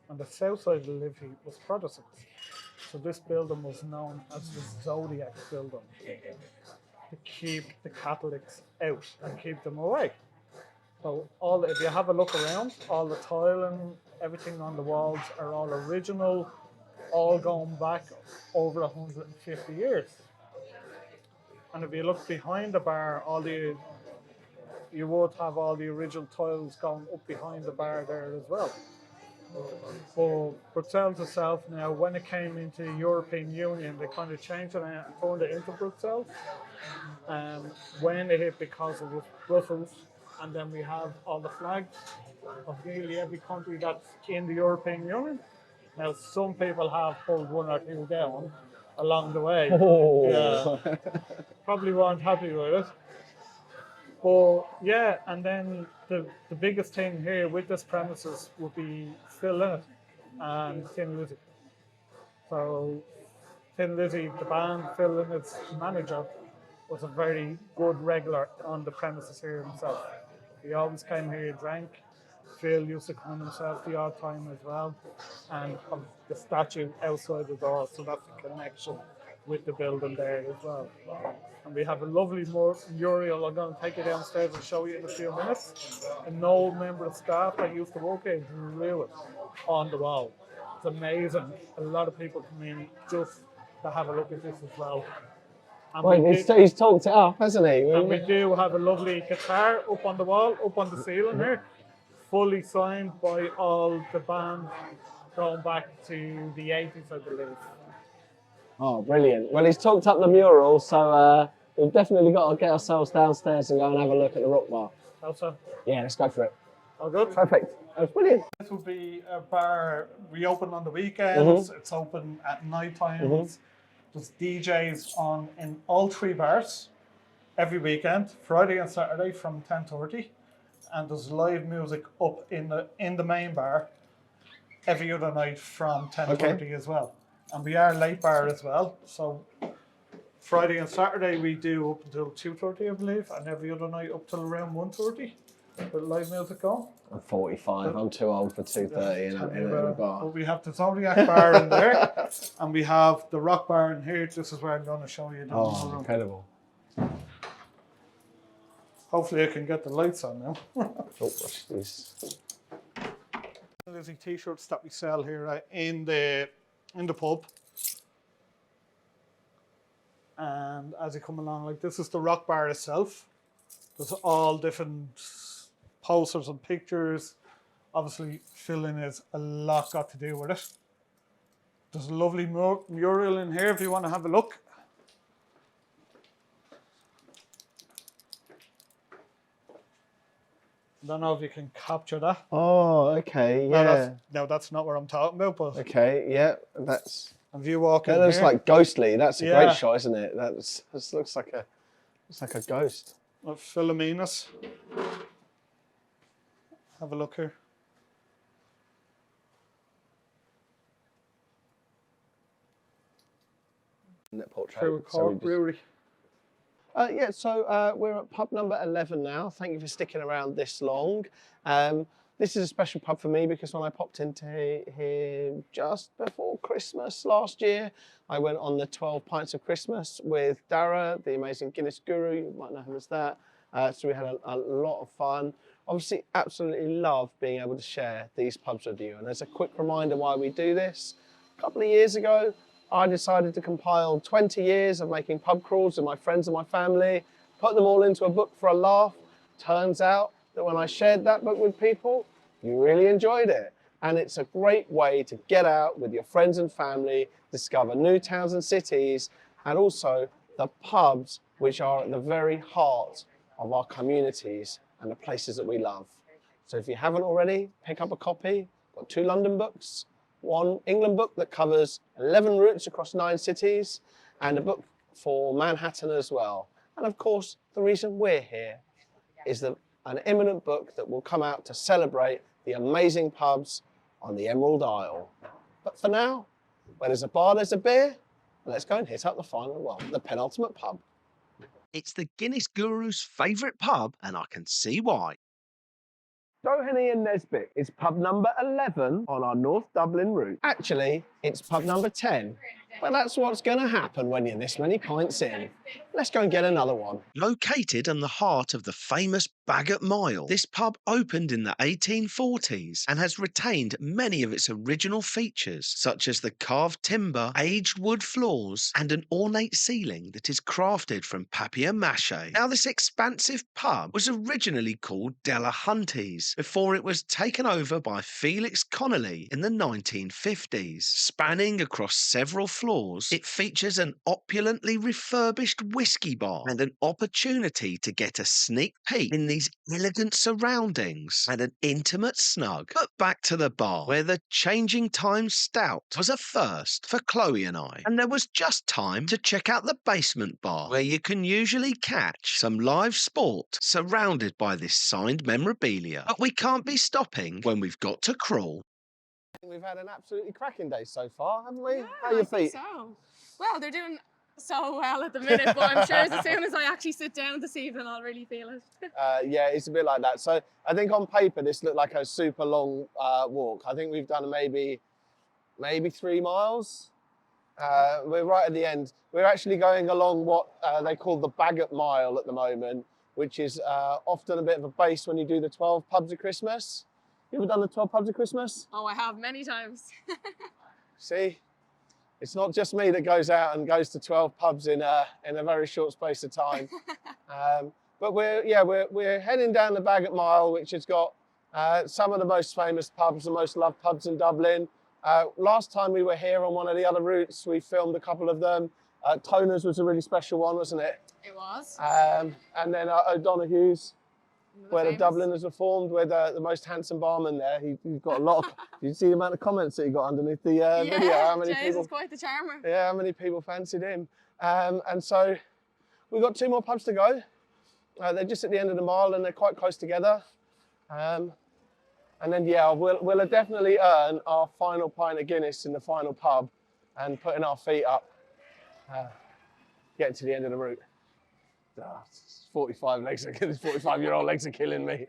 I: On the south side of the Liffey was Protestants. So this building was known as the Zodiac building, to keep the Catholics out and keep them away. So if you have a look around, all the tiling, everything on the walls are all original, all going back over 150 years. And if you look behind the bar, you would have all the original tiles going up behind the bar there as well. But Bruxelles itself now, when it came into the European Union, they kind of changed it and turned it into Bruxelles. When it hit because of Brussels, and then we have all the flags of nearly every country that's in the European Union. Now, some people have pulled one or two down along the way.
A: Oh.
I: Yeah, probably weren't happy with it. But yeah, and then the biggest thing here with this premises would be Phil Lynott and Thin Lizzy. So Thin Lizzy, the band, Phil and its manager, was a very good regular on the premises here himself. He always came here, drank. Phil used to come himself the odd time as well. And of the statue outside the door, so that's the connection with the building there as well. And we have a lovely mural. I'm going to take you downstairs and show you in a few minutes. An old member of staff that used to work here drew it on the wall. It's amazing. A lot of people come in just to have a look at this as well. And
A: Well, he's talked it up, hasn't he?
I: and we do have a lovely guitar up on the wall, up on the ceiling here, fully signed by all the band going back to the 80s, I believe.
A: Oh, brilliant. Well, he's talked up the mural, so we've definitely got to get ourselves downstairs and go and have a look at the rock bar.
I: Also,
A: Yeah, let's go for it.
I: all good?
A: Perfect. That's brilliant.
I: This will be a bar. We open on the weekends. It's open at night times. There's DJs on in all three bars every weekend, Friday and Saturday from 10:30, and there's live music up in the main bar every other night from 10:30 as well. And we are late bar as well. So Friday and Saturday we do up until 2:30, I believe, and every other night up till around 1:30 with live music on.
A: I'm 45. I'm too old for 2:30 in a bar.
I: But we have the Zodiac bar in there, and we have the rock bar in here. This is where I'm going to show you.
A: Oh, incredible.
I: Hopefully I can get the lights on now.
A: Oh, watch this.
I: Lizzy t-shirts that we sell here in the pub. And as you come along, like this is the rock bar itself. There's all different posters and pictures. Obviously, filling is a lot got to do with it. There's a lovely mural in here if you want to have a look. I don't know if you can capture that.
A: Oh, okay, yeah.
I: No, that's not what I'm talking about, but
A: Okay, yeah, that's.
I: if you walk in
A: That looks
I: here,
A: like ghostly. That's a
I: Yeah.
A: great shot, isn't it? This looks like a ghost.
I: Philomena's. Have a look here.
A: Portrait.
I: Prelude
A: So we just-
I: Brewery.
A: Yeah, so we're at pub number 11 now. Thank you for sticking around this long. This is a special pub for me because when I popped into here just before Christmas last year, I went on the 12 Pints of Christmas with Dara, the amazing Guinness guru. You might know him as that. So we had a lot of fun. Obviously, absolutely love being able to share these pubs with you. And as a quick reminder why we do this, a couple of years ago, I decided to compile 20 years of making pub crawls with my friends and my family, put them all into a book for a laugh. Turns out that when I shared that book with people, you really enjoyed it. And it's a great way to get out with your friends and family, discover new towns and cities, and also the pubs which are at the very heart of our communities and the places that we love. So if you haven't already, pick up a copy. Got 2 London books, 1 England book that covers 11 routes across 9 cities, and a book for Manhattan as well. And of course, the reason we're here is that an imminent book that will come out to celebrate the amazing pubs on the Emerald Isle. But for now, where there's a bar, there's a beer. Let's go and hit up the final one, the penultimate pub.
B: It's the Guinness guru's favourite pub, and I can see why.
A: Doheny Nesbitt is pub number 11 on our North Dublin route. Actually, it's pub number 10. But that's what's going to happen when you're this many pints in. Let's go and get another one.
B: Located in the heart of the famous Baggot Mile, this pub opened in the 1840s and has retained many of its original features, such as the carved timber, aged wood floors, and an ornate ceiling that is crafted from papier-mâché. Now, this expansive pub was originally called Delahunty's before it was taken over by Felix Connolly in the 1950s. Spanning across several floors, it features an opulently refurbished whiskey bar and an opportunity to get a sneak peek in these elegant surroundings and an intimate snug. But back to the bar, where the Changing Times Stout was a first for Chloe and I. And there was just time to check out the basement bar, where you can usually catch some live sport surrounded by this signed memorabilia. But we can't be stopping when we've got to crawl.
A: We've had an absolutely cracking day so far, haven't we?
F: Yeah,
A: How are your
F: I think
A: feet?
F: so. Well, they're doing so well at the minute, but I'm sure as soon as I actually sit down this evening, I'll really feel it.
A: Yeah, it's a bit like that. So I think on paper this looked like a super long walk. I think we've done maybe 3 miles. We're right at the end. We're actually going along what they call the Baggot Mile at the moment, which is often a bit of a base when you do the 12 pubs of Christmas. You ever done the 12 pubs of Christmas?
F: Oh, I have many times.
A: See, it's not just me that goes out and goes to 12 pubs in a very short space of time. But we're heading down the Baggot Mile, which has got some of the most famous pubs, the most loved pubs in Dublin. Last time we were here on one of the other routes, we filmed a couple of them. Toner's was a really special one, wasn't it?
F: It was.
A: And then O'Donoghue's, where the
F: famous.
A: Dubliners were formed, with the most handsome barman there. He got a lot of, did you see the amount of comments that he got underneath the video? How many
F: James is quite the charmer.
A: Yeah, how many people fancied him? And so we've got 2 more pubs to go. They're just at the end of the mile and they're quite close together. And then, yeah, we'll definitely earn our final pint of Guinness in the final pub and putting our feet up, getting to the end of the route. 45 legs, these 45-year-old legs are killing me.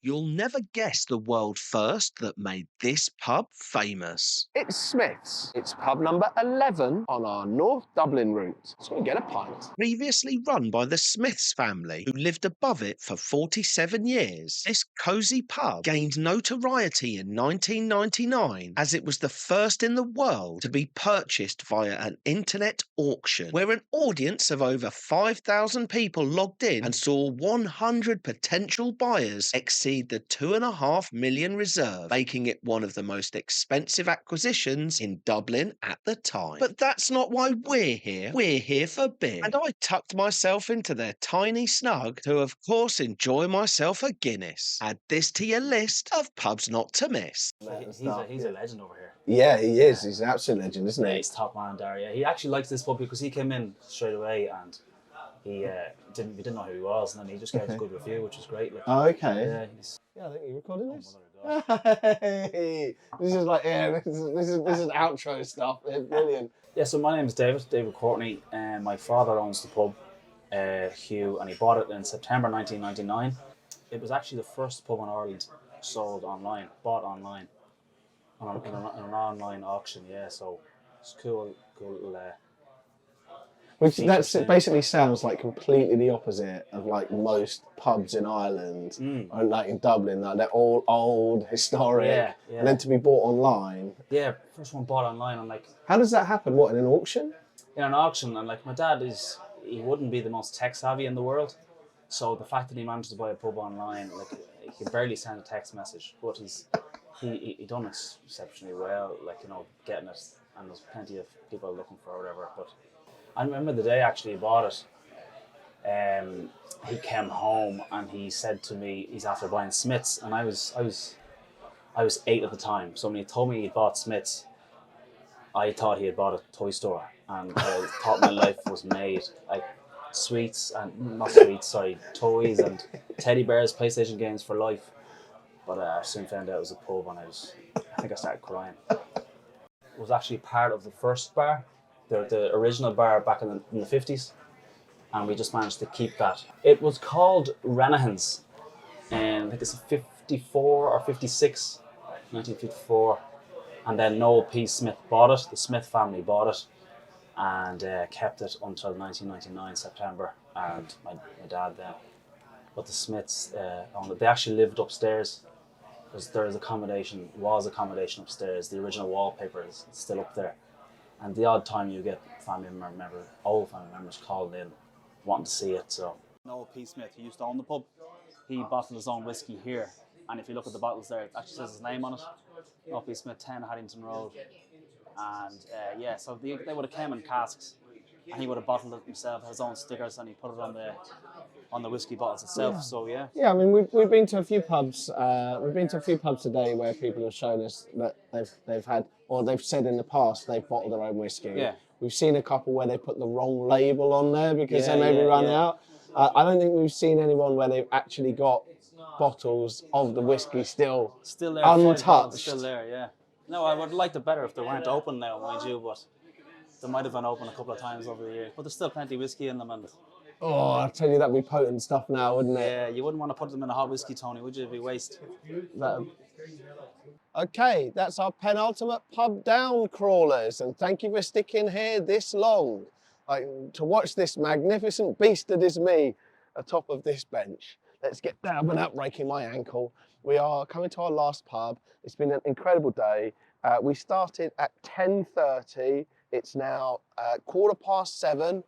B: You'll never guess the world first that made this pub famous.
A: It's Smyth's. It's pub number 11 on our North Dublin route. So we get a pint.
B: Previously run by the Smyths family, who lived above it for 47 years, this cosy pub gained notoriety in 1999 as it was the first in the world to be purchased via an internet auction, where an audience of over 5,000 people logged in and saw 100 potential buyers exceed the £2.5 million reserve, making it one of the most expensive acquisitions in Dublin at the time. But that's not why we're here. We're here for beer. And I tucked myself into their tiny snug to, of course, enjoy myself a Guinness. Add this to your list of pubs not to miss.
J: He's a legend over here.
A: Yeah, he is. He's an absolute legend, isn't he?
J: Yeah, he's top man there. Yeah, he actually likes this pub because he came in straight away and we didn't know who he was, and then he just gave us a good review, which was great. Like,
A: Oh, okay.
J: yeah,
A: Yeah, I think you're recording this.
J: Oh, mother of God.
A: Hey, this is like, yeah, this is outro stuff. It's brilliant.
J: Yeah, so my name is David Courtney, and my father owns the pub, Hugh, and he bought it in September 1999. It was actually the first pub in Ireland bought online, in an online auction. Yeah, so it's cool little.
A: Which basically sounds like completely the opposite of like most pubs in Ireland, or like in Dublin. Like they're all old, historic,
J: Yeah.
A: and then to be bought online.
J: Yeah, first one bought online, and like
A: How does that happen? What, in an auction?
J: in an auction, and like my dad he wouldn't be the most tech savvy in the world, so the fact that he managed to buy a pub online, like he could barely send a text message, but he done it exceptionally well, like, you know, getting it, and there's plenty of people looking for it or whatever. But I remember the day actually he bought it. He came home and he said to me he's after buying Smyths, and I was 8 at the time. So when he told me he bought Smyths, I thought he had bought a toy store, and I thought my life was made. Like toys and teddy bears, PlayStation games for life. But I soon found out it was a pub, and I think I started crying. It was actually part of the first bar, the original bar back in the 50s, and we just managed to keep that. It was called Renahan's, and I think it's 54 or 56, 1954. And then Noel P. Smyth bought it, the Smyth family bought it, and kept it until 1999 September, and my dad then. But the Smyths owned it. They actually lived upstairs, because was accommodation upstairs. The original wallpaper is still up there, and the odd time you get old family members calling in, wanting to see it. So Noel P. Smyth, he used to own the pub. He bottled his own whiskey here, and if you look at the bottles there, it actually says his name on it. Noel P. Smyth, 10 Haddington Road. And so they would have came in casks, and he would have bottled it himself, his own stickers, and he put it on the whiskey bottles itself. Yeah. So yeah.
A: Yeah, I mean we've been to a few pubs. We've been to a few pubs today where people have shown us that they've had, or they've said in the past they've bottled their own whiskey.
J: Yeah.
A: We've seen a couple where they put the wrong label on there because they maybe run out. I don't think we've seen anyone where they've actually got bottles of the whiskey still
J: there,
A: untouched.
J: still there, yeah. No, I would like it better if they weren't open now, mind you, but they might have been open a couple of times over the years. But there's still plenty of whiskey in them, and
A: Oh, I tell you, that'd be potent stuff now, wouldn't it?
J: yeah, you wouldn't want to put them in a hot whiskey, Tony, would you? It'd be waste.
A: Okay, that's our penultimate pub down, crawlers, and thank you for sticking here this long to watch this magnificent beast that is me atop of this bench. Let's get down without breaking my ankle. We are coming to our last pub. It's been an incredible day. We started at 10:30. It's now 7:15.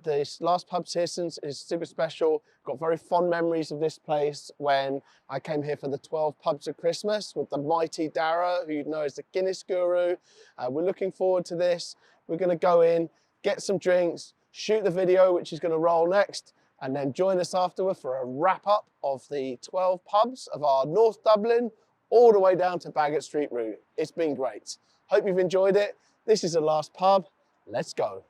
A: This last pub, Searson, is super special. Got very fond memories of this place when I came here for the 12 pubs of Christmas with the mighty Dara, who you know as the Guinness guru. We're looking forward to this. We're going to go in, get some drinks, shoot the video, which is going to roll next, and then join us afterward for a wrap up of the 12 pubs of our North Dublin all the way down to Baggot Street route. It's been great. Hope you've enjoyed it. This is the last pub. Let's go.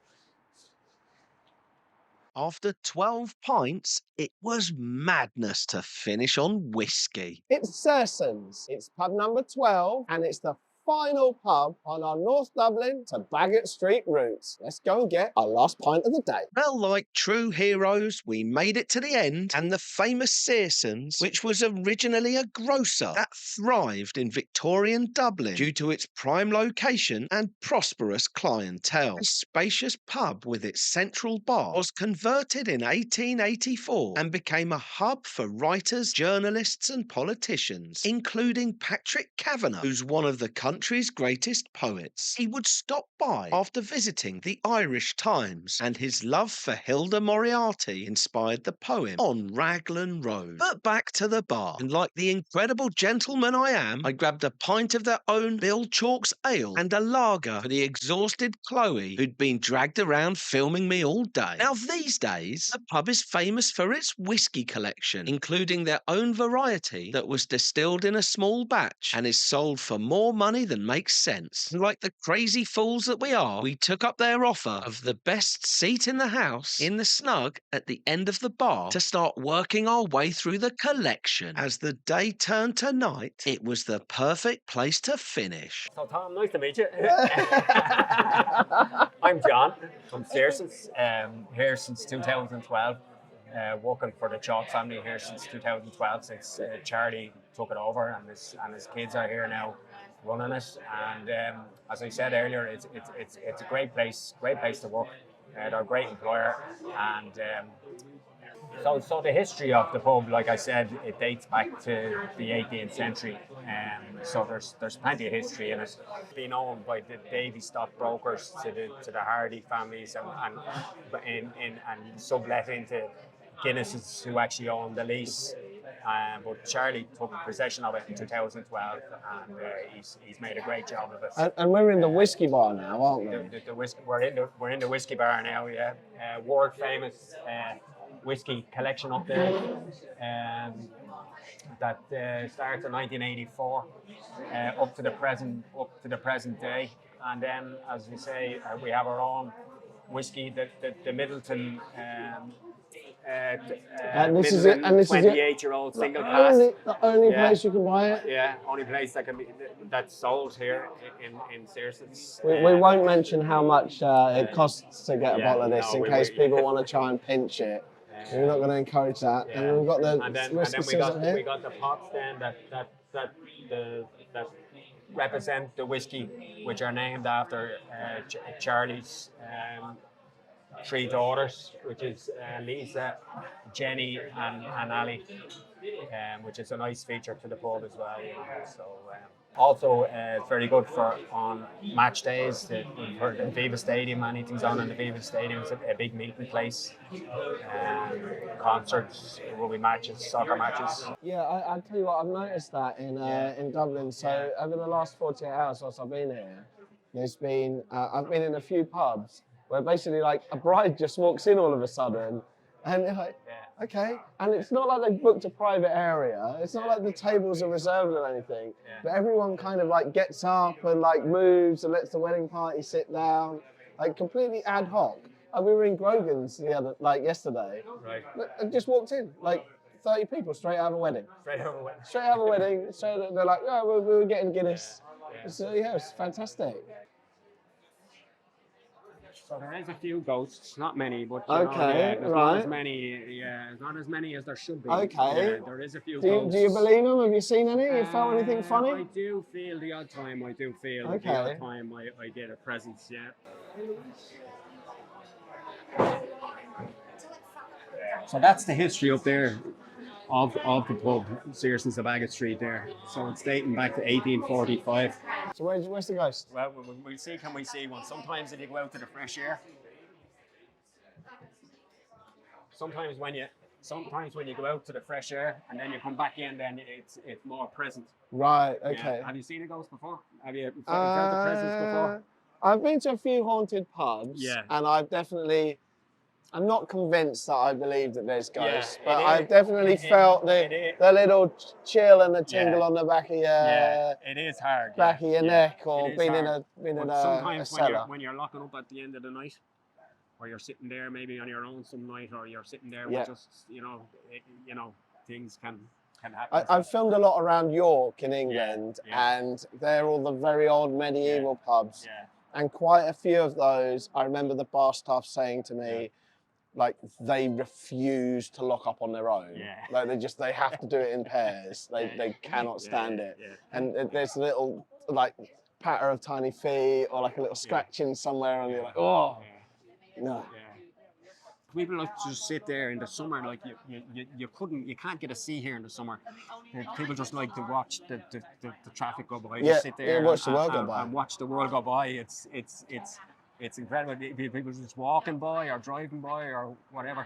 B: After 12 pints, it was madness to finish on whiskey.
A: It's Searson's. It's pub number 12, and it's the final pub on our North Dublin to Baggot Street route. Let's go and get our last pint of the day.
B: Well, like true heroes, we made it to the end, and the famous Searson's, which was originally a grocer that thrived in Victorian Dublin due to its prime location and prosperous clientele. A spacious pub with its central bar was converted in 1884 and became a hub for writers, journalists and politicians, including Patrick Kavanagh, who's one of the country's greatest poets. He would stop by after visiting the Irish Times, and his love for Hilda Moriarty inspired the poem On Raglan Road. But back to the bar, and like the incredible gentleman I am, I grabbed a pint of their own Bill Chalk's ale and a lager for the exhausted Chloe, who'd been dragged around filming me all day. Now these days, the pub is famous for its whiskey collection, including their own variety that was distilled in a small batch and is sold for more money than makes sense. And like the crazy fools that we are, we took up their offer of the best seat in the house, in the snug at the end of the bar, to start working our way through the collection. As the day turned to night, it was the perfect place to finish.
K: So Tom, nice to meet you. I'm John from Searson's, here since 2012. Working for the Chalk family here since 2012, since Charlie took it over, and his kids are here now running it. And as I said earlier, it's a great place to work. They're a great employer, and so the history of the pub, like I said, it dates back to the 18th century. So there's plenty of history in it. It's been owned by the Davy stockbrokers to the Hardy families, and sublet into Guinnesses, who actually owned the lease. But Charlie took possession of it in 2012, and he's made a great job of it.
A: And we're in the whiskey bar now, aren't we?
K: We're in the whiskey bar now, yeah. World famous whiskey collection up there. That starts in 1984 up to the present day. And then, as we say, we have our own whiskey, the Middleton.
A: And this is it. And this
K: 28-year-old single cask.
A: The only place you can buy it.
K: Yeah, only place that's sold here in Searson's.
A: We won't mention how much it costs to get a bottle of this, in case people want to try and pinch it. We're not going to encourage that. Yeah. And we've got the
K: we got the pots then that represent the whiskey, which are named after Charlie's three daughters, which is Lisa, Jenny, and Ali, which is a nice feature to the pub as well. So also it's very good for on match days. For the Viva Stadium, anything's on in the Viva Stadium. It's a big meeting place. Concerts, there will be matches, soccer matches.
A: Yeah, I'll tell you what, I've noticed that in Dublin. So over the last 48 hours whilst I've been here, there's been I've been in a few pubs where basically like a bride just walks in all of a sudden, and they're like, okay, and it's not like they've booked a private area. It's not like the tables are reserved or anything. But everyone kind of like gets up and like moves and lets the wedding party sit down, like completely ad hoc. We were in Grogan's yesterday. Right. And just walked in, like 30 people straight out of a wedding. Straight out of a wedding. They're like, oh, we were getting Guinness. So yeah, it's fantastic.
K: So there is a few ghosts, not many, but
A: Okay,
K: there's
A: right.
K: not as many. Yeah, there's not as many as there should be.
A: Okay.
K: Yeah, there is a few
A: Do
K: ghosts.
A: you believe them? Have you seen any? You felt anything
K: I
A: funny?
K: do feel the odd time. I do feel the
A: Okay.
K: odd time I get a presence. Yeah. So that's the history up there of the pub, Searson's of Baggot Street there. So it's dating back to 1845.
A: So where's the ghost?
K: Well, we'll see. Can we see one? Sometimes if you go out to the fresh air. Sometimes when you go out to the fresh air and then you come back in, then it's more present.
A: Right. Okay.
K: Yeah. Have you seen a ghost before? Have you felt the presence before?
A: I've been to a few haunted pubs,
K: Yeah.
A: and I'm not convinced that I believe that there's ghosts,
K: Yeah,
A: but
K: it
A: I've
K: is.
A: definitely felt the little chill and the tingle
K: Yeah.
A: on the back of your
K: Yeah, it is hard.
A: back of your neck, or
K: It is
A: being in
K: hard.
A: a
K: But sometimes
A: cellar.
K: when you're locking up at the end of the night, or you're sitting there maybe on your own some night, or you're sitting there
A: Yeah.
K: with just things can happen.
A: I've filmed a lot around York in England,
K: yeah.
A: and they're all the very old medieval pubs.
K: Yeah.
A: And quite a few of those, I remember the bar staff saying to me, like, they refuse to lock up on their own.
K: Yeah.
A: Like, they have to do it in pairs. They cannot stand it.
K: Yeah.
A: And there's a little, like, patter of tiny feet, or like a little scratching somewhere, and you're like, oh, no.
K: Yeah. People like to just sit there in the summer, like you can't get a sea here in the summer. People just like to watch the traffic go by.
A: Yeah,
K: Just sit there
A: watch the world go by.
K: and watch the world go by. It's incredible. People just walking by or driving by or whatever.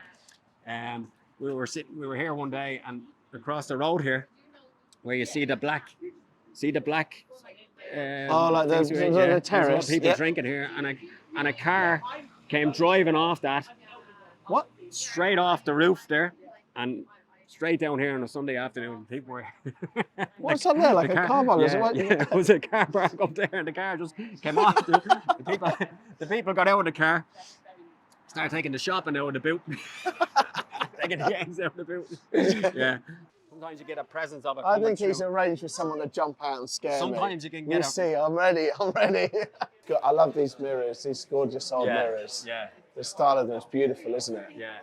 K: We were here one day, and across the road here, where you see the black.
A: Like the
K: things
A: terrace.
K: there's a lot of people
A: Yeah.
K: drinking here, and a car came driving off that.
A: What?
K: Straight off the roof there, and straight down here on a Sunday afternoon. People were.
A: What's up there? Like a car bomb?
K: Yeah, it was a car park up there, and the car just came off. The people got out of the car, started taking the shopping out of the boot, taking the eggs out of the boot. Yeah. Sometimes you get a presence of it.
A: I think
K: coming
A: he's
K: through.
A: arranged for someone to jump out and scare me.
K: Sometimes you can
A: You
K: get a.
A: see, I'm ready. Good, I love these mirrors, these gorgeous old mirrors.
K: Yeah.
A: The style of them is beautiful, isn't it?
K: Yeah.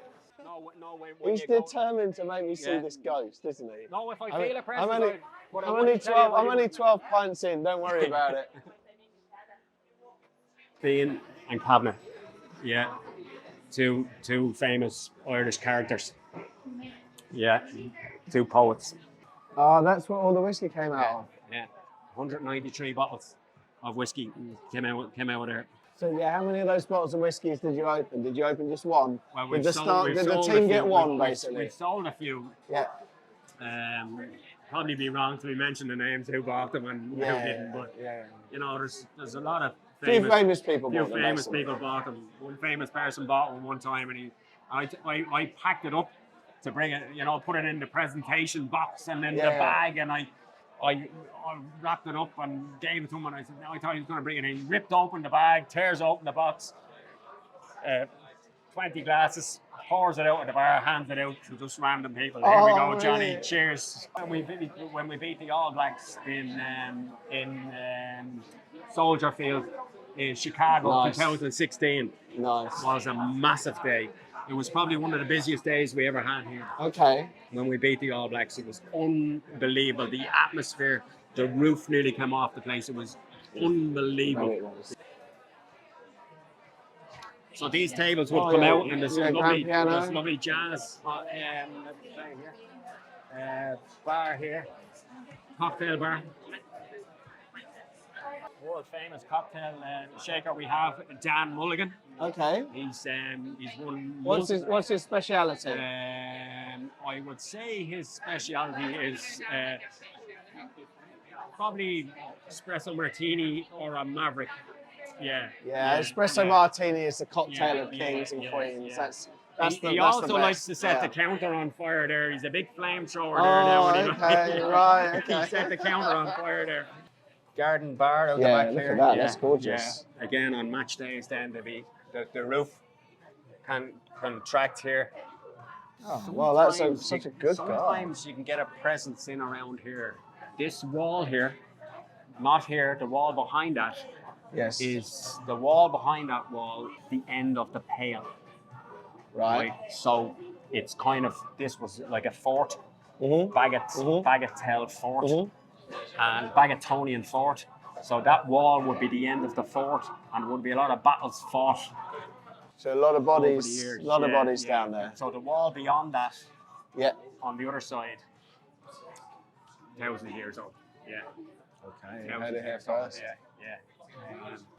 K: No, when
A: He's
K: you go-
A: determined to make me see
K: Yeah.
A: this ghost, isn't he?
K: No, if I
A: I mean,
K: feel a presence,
A: I'm only,
K: but I
A: I'm
K: wouldn't
A: only
K: tell you
A: 12.
K: what
A: I'm
K: you-
A: only 12 pints in. Don't worry about it.
K: Defiant and Kavanagh. Yeah. Two famous Irish characters. Yeah. Two poets.
A: Oh, that's what all the whiskey came out of.
K: Yeah. 193 bottles of whiskey came out of there.
A: So yeah, how many of those bottles of whiskies did you open? Did you open just one?
K: Well,
A: Did the
K: sold
A: team
K: a
A: get
K: few.
A: one
K: We've
A: basically?
K: sold a few.
A: Yeah.
K: Probably be wrong to be mentioning the names who bought them and who didn't, but there's a lot of
A: Few famous people
K: few
A: bought them.
K: famous
A: basically.
K: people bought them. One famous person bought one time, and I packed it up to bring it, put it in the presentation box and in the bag, and I wrapped it up and gave it to him, and I said, I thought he was going to bring it in. He ripped open the bag, tears open the box, 20 glasses, pours it out at the bar, hands it out to just random people. Here we go, Johnny,
A: really?
K: cheers. When we beat the All Blacks in Soldier Field in Chicago,
A: Nice.
K: 2016,
A: Nice.
K: was a massive day. It was probably one of the busiest days we ever had here.
A: Okay.
K: When we beat the All Blacks, it was unbelievable. The atmosphere, the roof nearly came off the place. It was unbelievable. So these tables would come out, and there's lovely jazz bar here, cocktail bar. World famous cocktail shaker we have, Dan Mulligan.
A: Okay.
K: He's won.
A: What's his speciality?
K: I would say his speciality is probably espresso martini or a Maverick. Yeah.
A: Yeah, espresso martini is the cocktail of kings and queens. That's
K: He
A: the
K: also
A: best.
K: likes to set the counter on fire there. He's a big flamethrower there now.
A: Oh, okay, right, okay.
K: He set the counter on fire there. Garden bar out the
A: Yeah,
K: back
A: look
K: here.
A: at that, that's gorgeous.
K: Yeah. Again, on match days, then the roof can contract here.
A: Oh, well, that's
K: Sometimes
A: such a good bar.
K: Sometimes you can get a presence in around here. This wall here not here. The wall behind that
A: Yes.
K: is the wall behind that wall, the end of the pale.
A: Right.
K: So it's kind of, this was like a fort,
A: Mm-hmm.
K: Baggot held fort,
A: Mm-hmm.
K: and Baggottonian fort. So that wall would be the end of the fort, and there would be a lot of battles fought.
A: So a lot of
K: over the
A: bodies,
K: years.
A: a lot of bodies down there.
K: So the wall beyond that,
A: Yeah.
K: on the other side, 1,000 years old. Yeah.
A: Okay. You
K: 1,000
A: heard it here
K: years old.
A: first.
K: Yeah.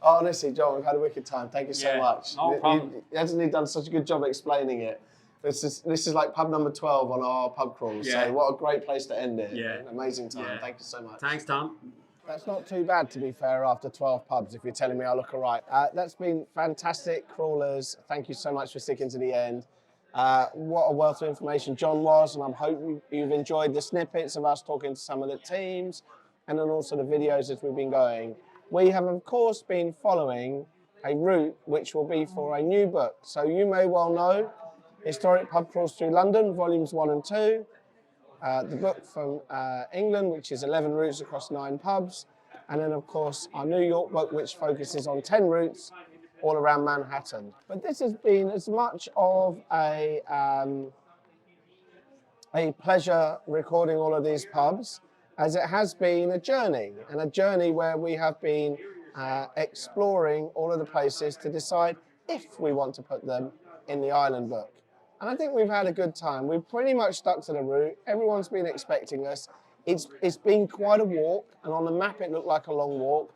A: Oh, honestly, John, we've had a wicked time. Thank you so
K: Yeah,
A: much.
K: no problem.
A: Hasn't he done such a good job explaining it? This is like pub number 12 on our pub crawl.
K: Yeah.
A: So what a great place to end it.
K: Yeah.
A: An amazing time.
K: Yeah.
A: Thank you so much.
K: Thanks, Tom.
A: That's not too bad, to be fair, after 12 pubs, if you're telling me I look all right. That's been fantastic, crawlers. Thank you so much for sticking to the end. What a wealth of information John was, and I hope you've enjoyed the snippets of us talking to some of the teams, and then also the videos as we've been going. We have, of course, been following a route which will be for a new book. So you may well know Historic Pub Crawls Through London, Volumes 1 and 2. The book from England, which is 11 routes across 9 pubs. And then, of course, our New York book, which focuses on 10 routes all around Manhattan. But this has been as much of a pleasure recording all of these pubs as it has been a journey, and a journey where we have been exploring all of the places to decide if we want to put them in the island book. And I think we've had a good time. We've pretty much stuck to the route. Everyone's been expecting us. It's been quite a walk, and on the map it looked like a long walk.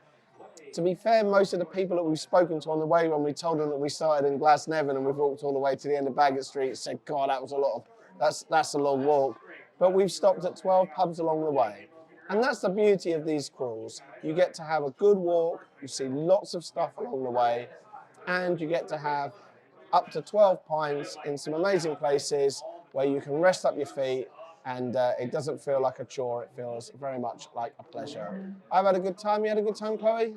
A: To be fair, most of the people that we've spoken to on the way, when we told them that we started in Glasnevin and we've walked all the way to the end of Baggot Street, said, God, that was a lot of, that's a long walk. But we've stopped at 12 pubs along the way. And that's the beauty of these crawls. You get to have a good walk, you see lots of stuff along the way, and you get to have up to 12 pints in some amazing places where you can rest up your feet, and it doesn't feel like a chore, it feels very much like a pleasure. I've had a good time. You had a good time, Chloe?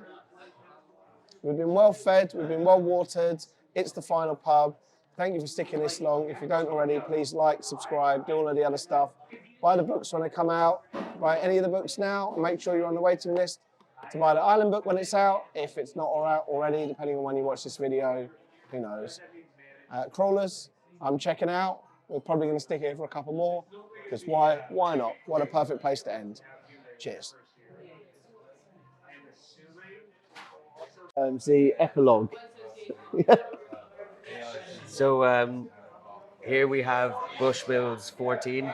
A: We've been well fed, we've been well watered. It's the final pub. Thank you for sticking this long. If you don't already, please like, subscribe, do all of the other stuff. Buy the books when they come out. Buy any of the books now. Make sure you're on the waiting list to buy the Island book when it's out. If it's not out already, depending on when you watch this video, who knows. Crawlers, I'm checking out. We're probably going to stick here for a couple more, because why not? What a perfect place to end. Cheers. The epilogue.
L: So here we have Bushmills 14.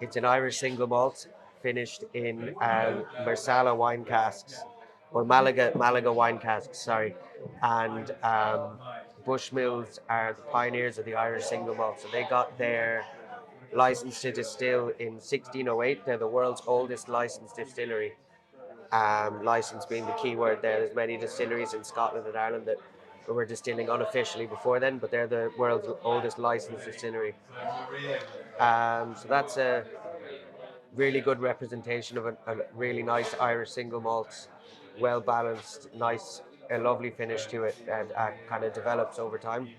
L: It's an Irish single malt finished in Marsala wine casks, or Malaga wine casks, sorry. And Bushmills are the pioneers of the Irish single malt. So they got their license to distill in 1608. They're the world's oldest licensed distillery. License being the key word there. There's many distilleries in Scotland and Ireland that were distilling unofficially before then, but they're the world's oldest licensed distillery. So that's a really good representation of a really nice Irish single malt, well balanced, nice, a lovely finish to it, and kind of develops over time.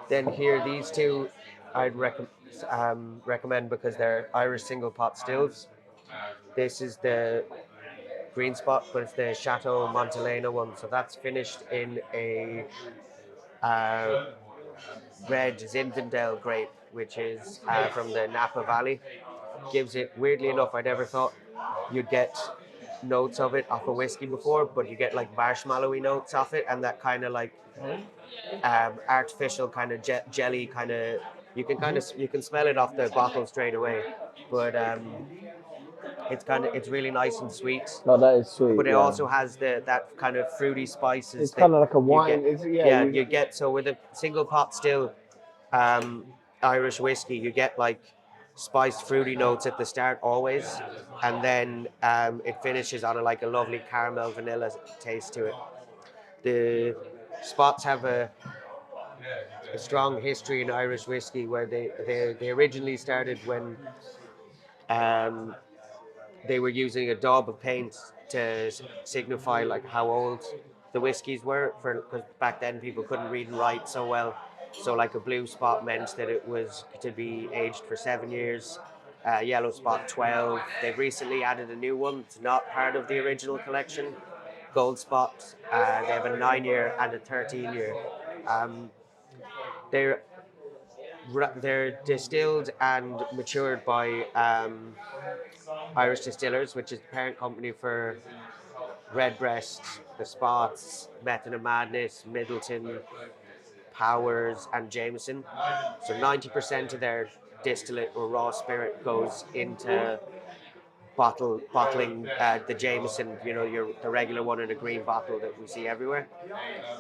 L: Then here, these two I'd recommend because they're Irish single pot stills. This is the green spot, but it's the Chateau Montelena one. So that's finished in a red Zinfandel grape, which is from the Napa Valley. Gives it, weirdly enough, I never thought you'd get notes of it off a whiskey before, but you get like marshmallowy notes off it, and that kind of like artificial kind of jelly kind of, you can smell it off the bottle straight away, but it's really nice and sweet.
A: Oh, that is sweet.
L: But it also has that kind of fruity spices.
A: It's kind of like a wine.
L: You get, so with a single pot still Irish whiskey, you get like spiced fruity notes at the start always, and then it finishes on a lovely caramel vanilla taste to it. The spots have a strong history in Irish whiskey, where they originally started when they were using a daub of paint to signify like how old the whiskies were, because back then people couldn't read and write so well. So like a blue spot meant that it was to be aged for 7 years. Yellow Spot 12. They've recently added a new one. It's not part of the original collection. Gold Spot. They have a 9-year and a 13-year. They're distilled and matured by Irish Distillers, which is the parent company for Redbreast, the Spots, Method of Madness, Middleton, Powers, and Jameson. So 90% of their distillate or raw spirit goes into bottling the Jameson, the regular one in a green bottle that we see everywhere.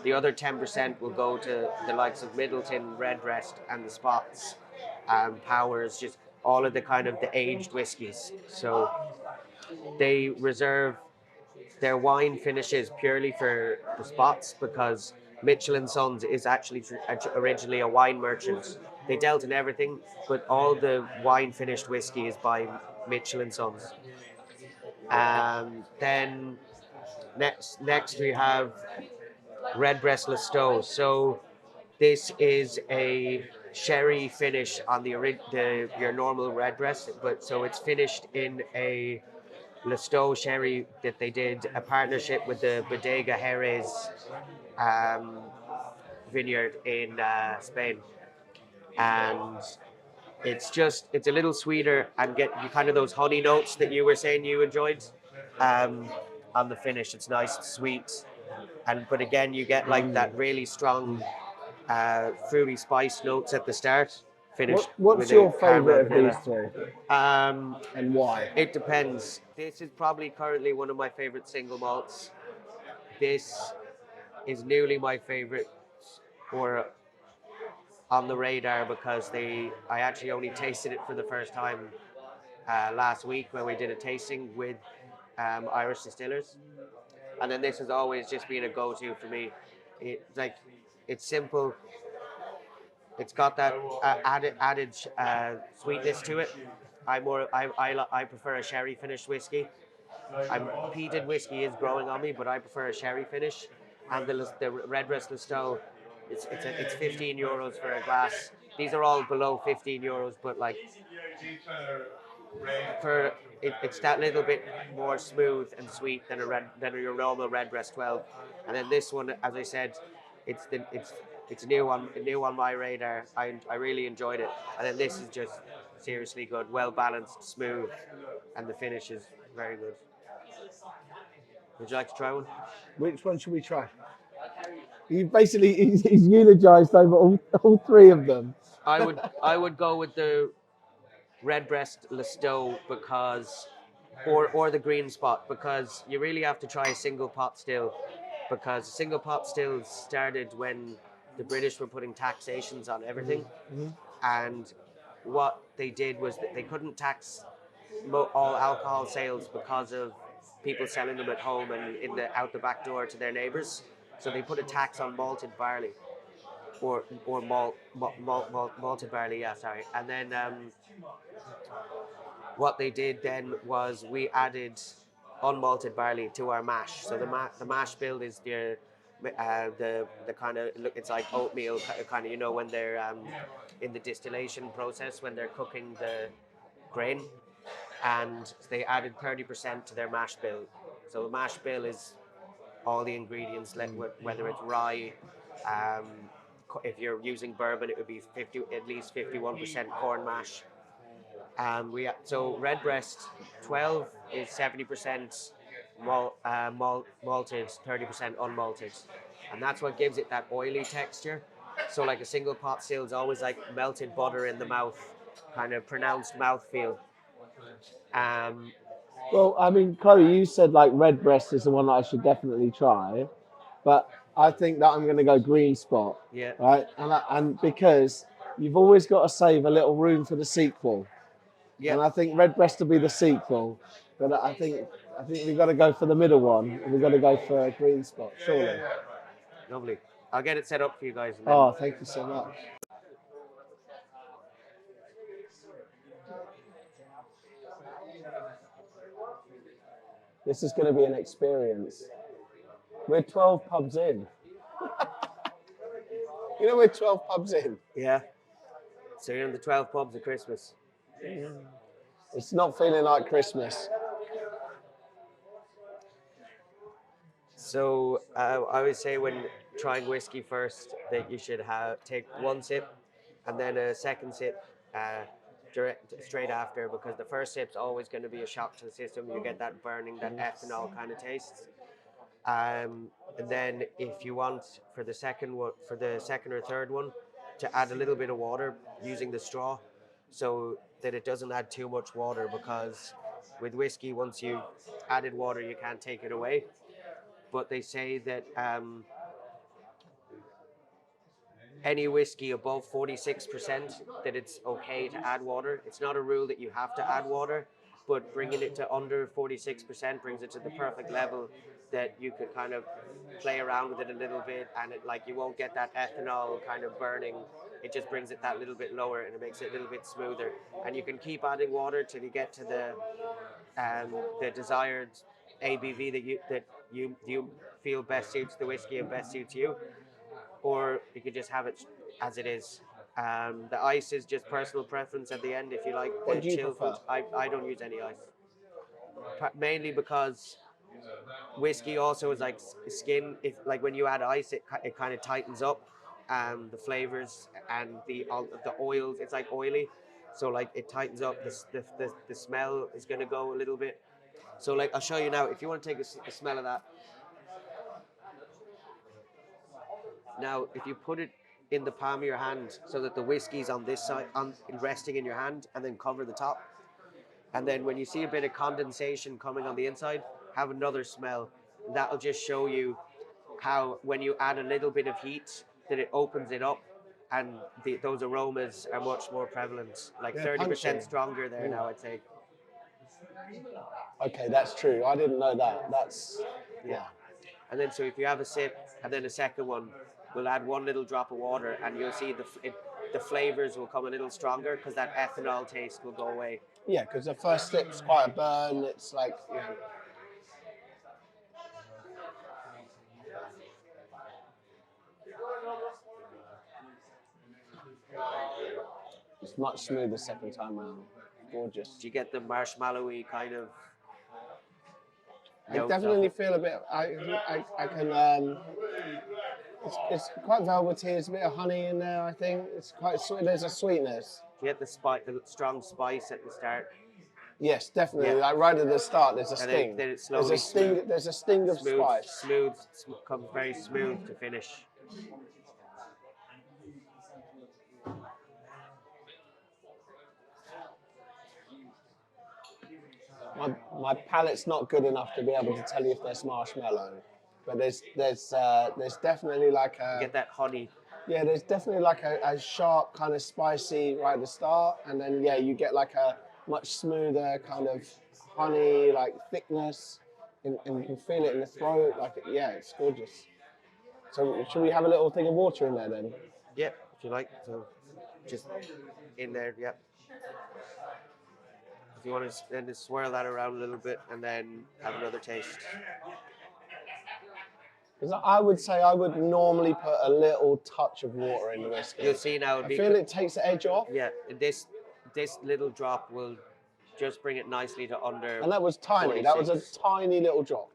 L: The other 10% will go to the likes of Middleton, Redbreast, and the Spots, Powers, just all of the kind of the aged whiskies. So they reserve their wine finishes purely for the Spots because Mitchell & Sons is actually originally a wine merchant. They dealt in everything, but all the wine finished whiskey is by Mitchell & Sons. Then next we have Redbreast Lestow. So this is a sherry finish on your normal Redbreast, but so it's finished in a Lestow sherry that they did a partnership with the Bodega Jerez vineyard in Spain, and it's a little sweeter and get you kind of those honey notes that you were saying you enjoyed on the finish. It's nice, sweet, but again you get like that really strong fruity spice notes at the start. Finished.
A: What's your favourite of these three? And why?
L: It depends. This is probably currently one of my favourite single malts. This is newly my favourite, or on the radar, because I actually only tasted it for the first time last week when we did a tasting with Irish Distillers, and then this has always just been a go-to for me. It's simple. It's got that added sweetness to it. I prefer a sherry finished whiskey. Peated whiskey is growing on me, but I prefer a sherry finish. And the Redbreast Lestow, it's €15 for a glass. These are all below €15, but like it's that little bit more smooth and sweet than your normal Redbreast 12. And then this one, as I said, it's new on my radar. I really enjoyed it. And then this is just seriously good, well balanced, smooth, and the finish is very good. Would you like to try one?
A: Which one should we try? He's eulogised over all three of them.
L: I would go with the Redbreast Lestow or the Green Spot, because you really have to try a single pot still, because single pot stills started when the British were putting taxations on everything, and what they did was that they couldn't tax all alcohol sales because of people selling them at home and out the back door to their neighbours. So they put a tax on malted barley, or malted barley. Yeah, sorry. And then what they did then was we added unmalted barley to our mash. So the mash bill is the kind of it's like oatmeal kind of, when they're in the distillation process when they're cooking the grain, and they added 30% to their mash bill. So the mash bill is all the ingredients, whether it's rye, if you're using bourbon it would be at least 51% corn mash. So Redbreast 12 is 70% malted, 30% unmalted, and that's what gives it that oily texture. So like a single pot still is always like melted butter in the mouth, kind of pronounced mouthfeel.
A: Well, I mean, Chloe, you said like Redbreast is the one that I should definitely try, but I think that I'm going to go Green Spot.
L: Yeah.
A: Right, and because you've always got to save a little room for the sequel. Yeah. And I think Redbreast will be the sequel, but I think we've got to go for the middle one. We've got to go for Green Spot, surely.
L: Lovely. I'll get it set up for you guys.
A: Oh, thank you so much. This is going to be an experience. We're 12 pubs in. We're 12 pubs in.
L: Yeah. So you're in the 12 pubs at Christmas.
A: It's not feeling like Christmas.
L: So I would say when trying whiskey first that you should take one sip and then a second sip straight after, because the first sip's always going to be a shock to the system. You get that burning, that ethanol kind of taste. And then if you want for the second or third one to add a little bit of water using the straw, so that it doesn't add too much water, because with whiskey, once you've added water, you can't take it away. But they say that any whiskey above 46%, that it's okay to add water. It's not a rule that you have to add water, but bringing it to under 46% brings it to the perfect level that you could kind of play around with it a little bit, and you won't get that ethanol kind of burning. It just brings it that little bit lower, and it makes it a little bit smoother. And you can keep adding water till you get to the desired ABV that you feel best suits the whiskey and best suits you, or you could just have it as it is. The ice is just personal preference at the end. If you like the chill food, I don't use any ice, mainly because whiskey also is like skin. If when you add ice, it kind of tightens up the flavors and the oils. It's like oily, so it tightens up. The smell is going to go a little bit. So I'll show you now. If you want to take a smell of that. Now, if you put it in the palm of your hand so that the whiskey's on this side, resting in your hand, and then cover the top. And then when you see a bit of condensation coming on the inside, have another smell. That'll just show you how when you add a little bit of heat, that it opens it up, and those aromas are much more prevalent. 30% stronger there now, I'd say.
A: Okay, that's true. I didn't know that. That's, yeah.
L: And then so if you have a sip and then a second one, we'll add one little drop of water, and you'll see the flavors will come a little stronger, because that ethanol taste will go away.
A: Yeah, because the first sip's quite a burn. It's it's much smoother second time round. Gorgeous.
L: Do you get the marshmallowy kind of?
A: I definitely feel a bit. I can. It's quite velvety. There's a bit of honey in there. I think it's quite sweet. There's a sweetness.
L: Do you get the strong spice at the start?
A: Yes, definitely. Yeah. Right at the start, there's a sting.
L: Then it slowly
A: there's a sting of spice.
L: Comes very smooth to finish.
A: My palate's not good enough to be able to tell you if there's marshmallow, but there's definitely like a.
L: You get that honey.
A: Yeah, there's definitely like a sharp kind of spicy right at the start, and then you get like a much smoother kind of honey thickness, and you can feel it in the throat. It's gorgeous. So should we have a little thing of water in there then?
L: Yeah, if you like. So just in there, yeah. If you want to then just swirl that around a little bit and then have another taste.
A: Because I would say I would normally put a little touch of water in the whiskey.
L: You'll see now.
A: I feel it takes the edge off.
L: Yeah, this little drop will just bring it nicely to under.
A: And that was tiny.
L: 46.
A: That was a tiny little drop.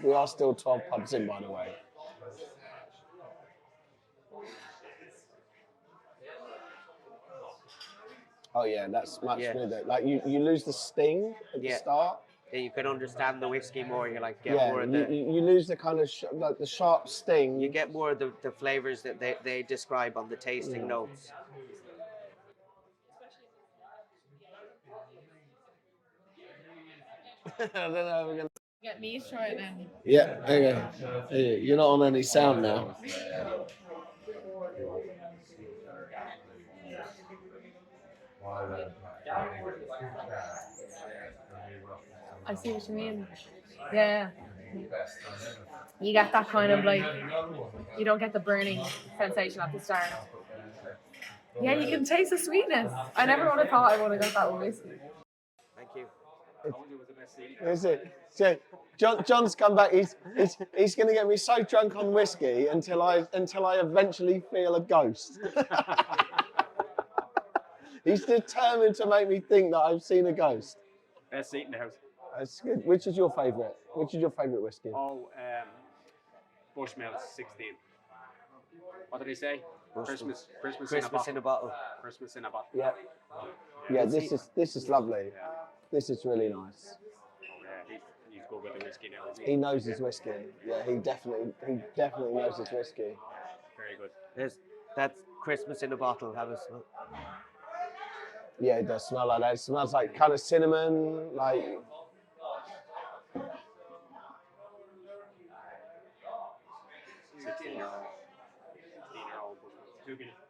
A: We are still 12 pubs in, by the way. Oh yeah, that's much smoother. You lose the sting at the start.
L: Yeah, you can understand the whiskey more. You get more of
A: you lose the kind of the sharp sting.
L: You get more of the flavors that they describe on the tasting notes.
A: I don't know. We're gonna
F: Get me to try it then.
A: Yeah. Okay. Hey, you're not on any sound now.
F: I see what you mean. Yeah. You get that kind of you don't get the burning sensation at the start. Yeah, you can taste the sweetness. I never would have thought I would have got that with whiskey.
L: Thank you.
A: Is it? So John's come back. He's going to get me so drunk on whiskey until I eventually feel a ghost. He's determined to make me think that I've seen a ghost.
K: Best seat in the house.
A: That's good. Which is your favourite? Which is your favourite whiskey?
K: Oh, Bushmills 16. What did he say? Christmas
L: in a bottle.
K: Christmas in a bottle.
A: Yeah. Yeah, this is lovely. This is really nice.
K: Yeah, he's good with the whiskey now, isn't
A: He knows his whiskey. Yeah, he definitely knows his whiskey.
K: Very good.
L: That's Christmas in a bottle. Have a smell.
A: Yeah, it does smell like that. It smells like kind of cinnamon, like.
K: 16-year-old Bushmills. 2 Guinness.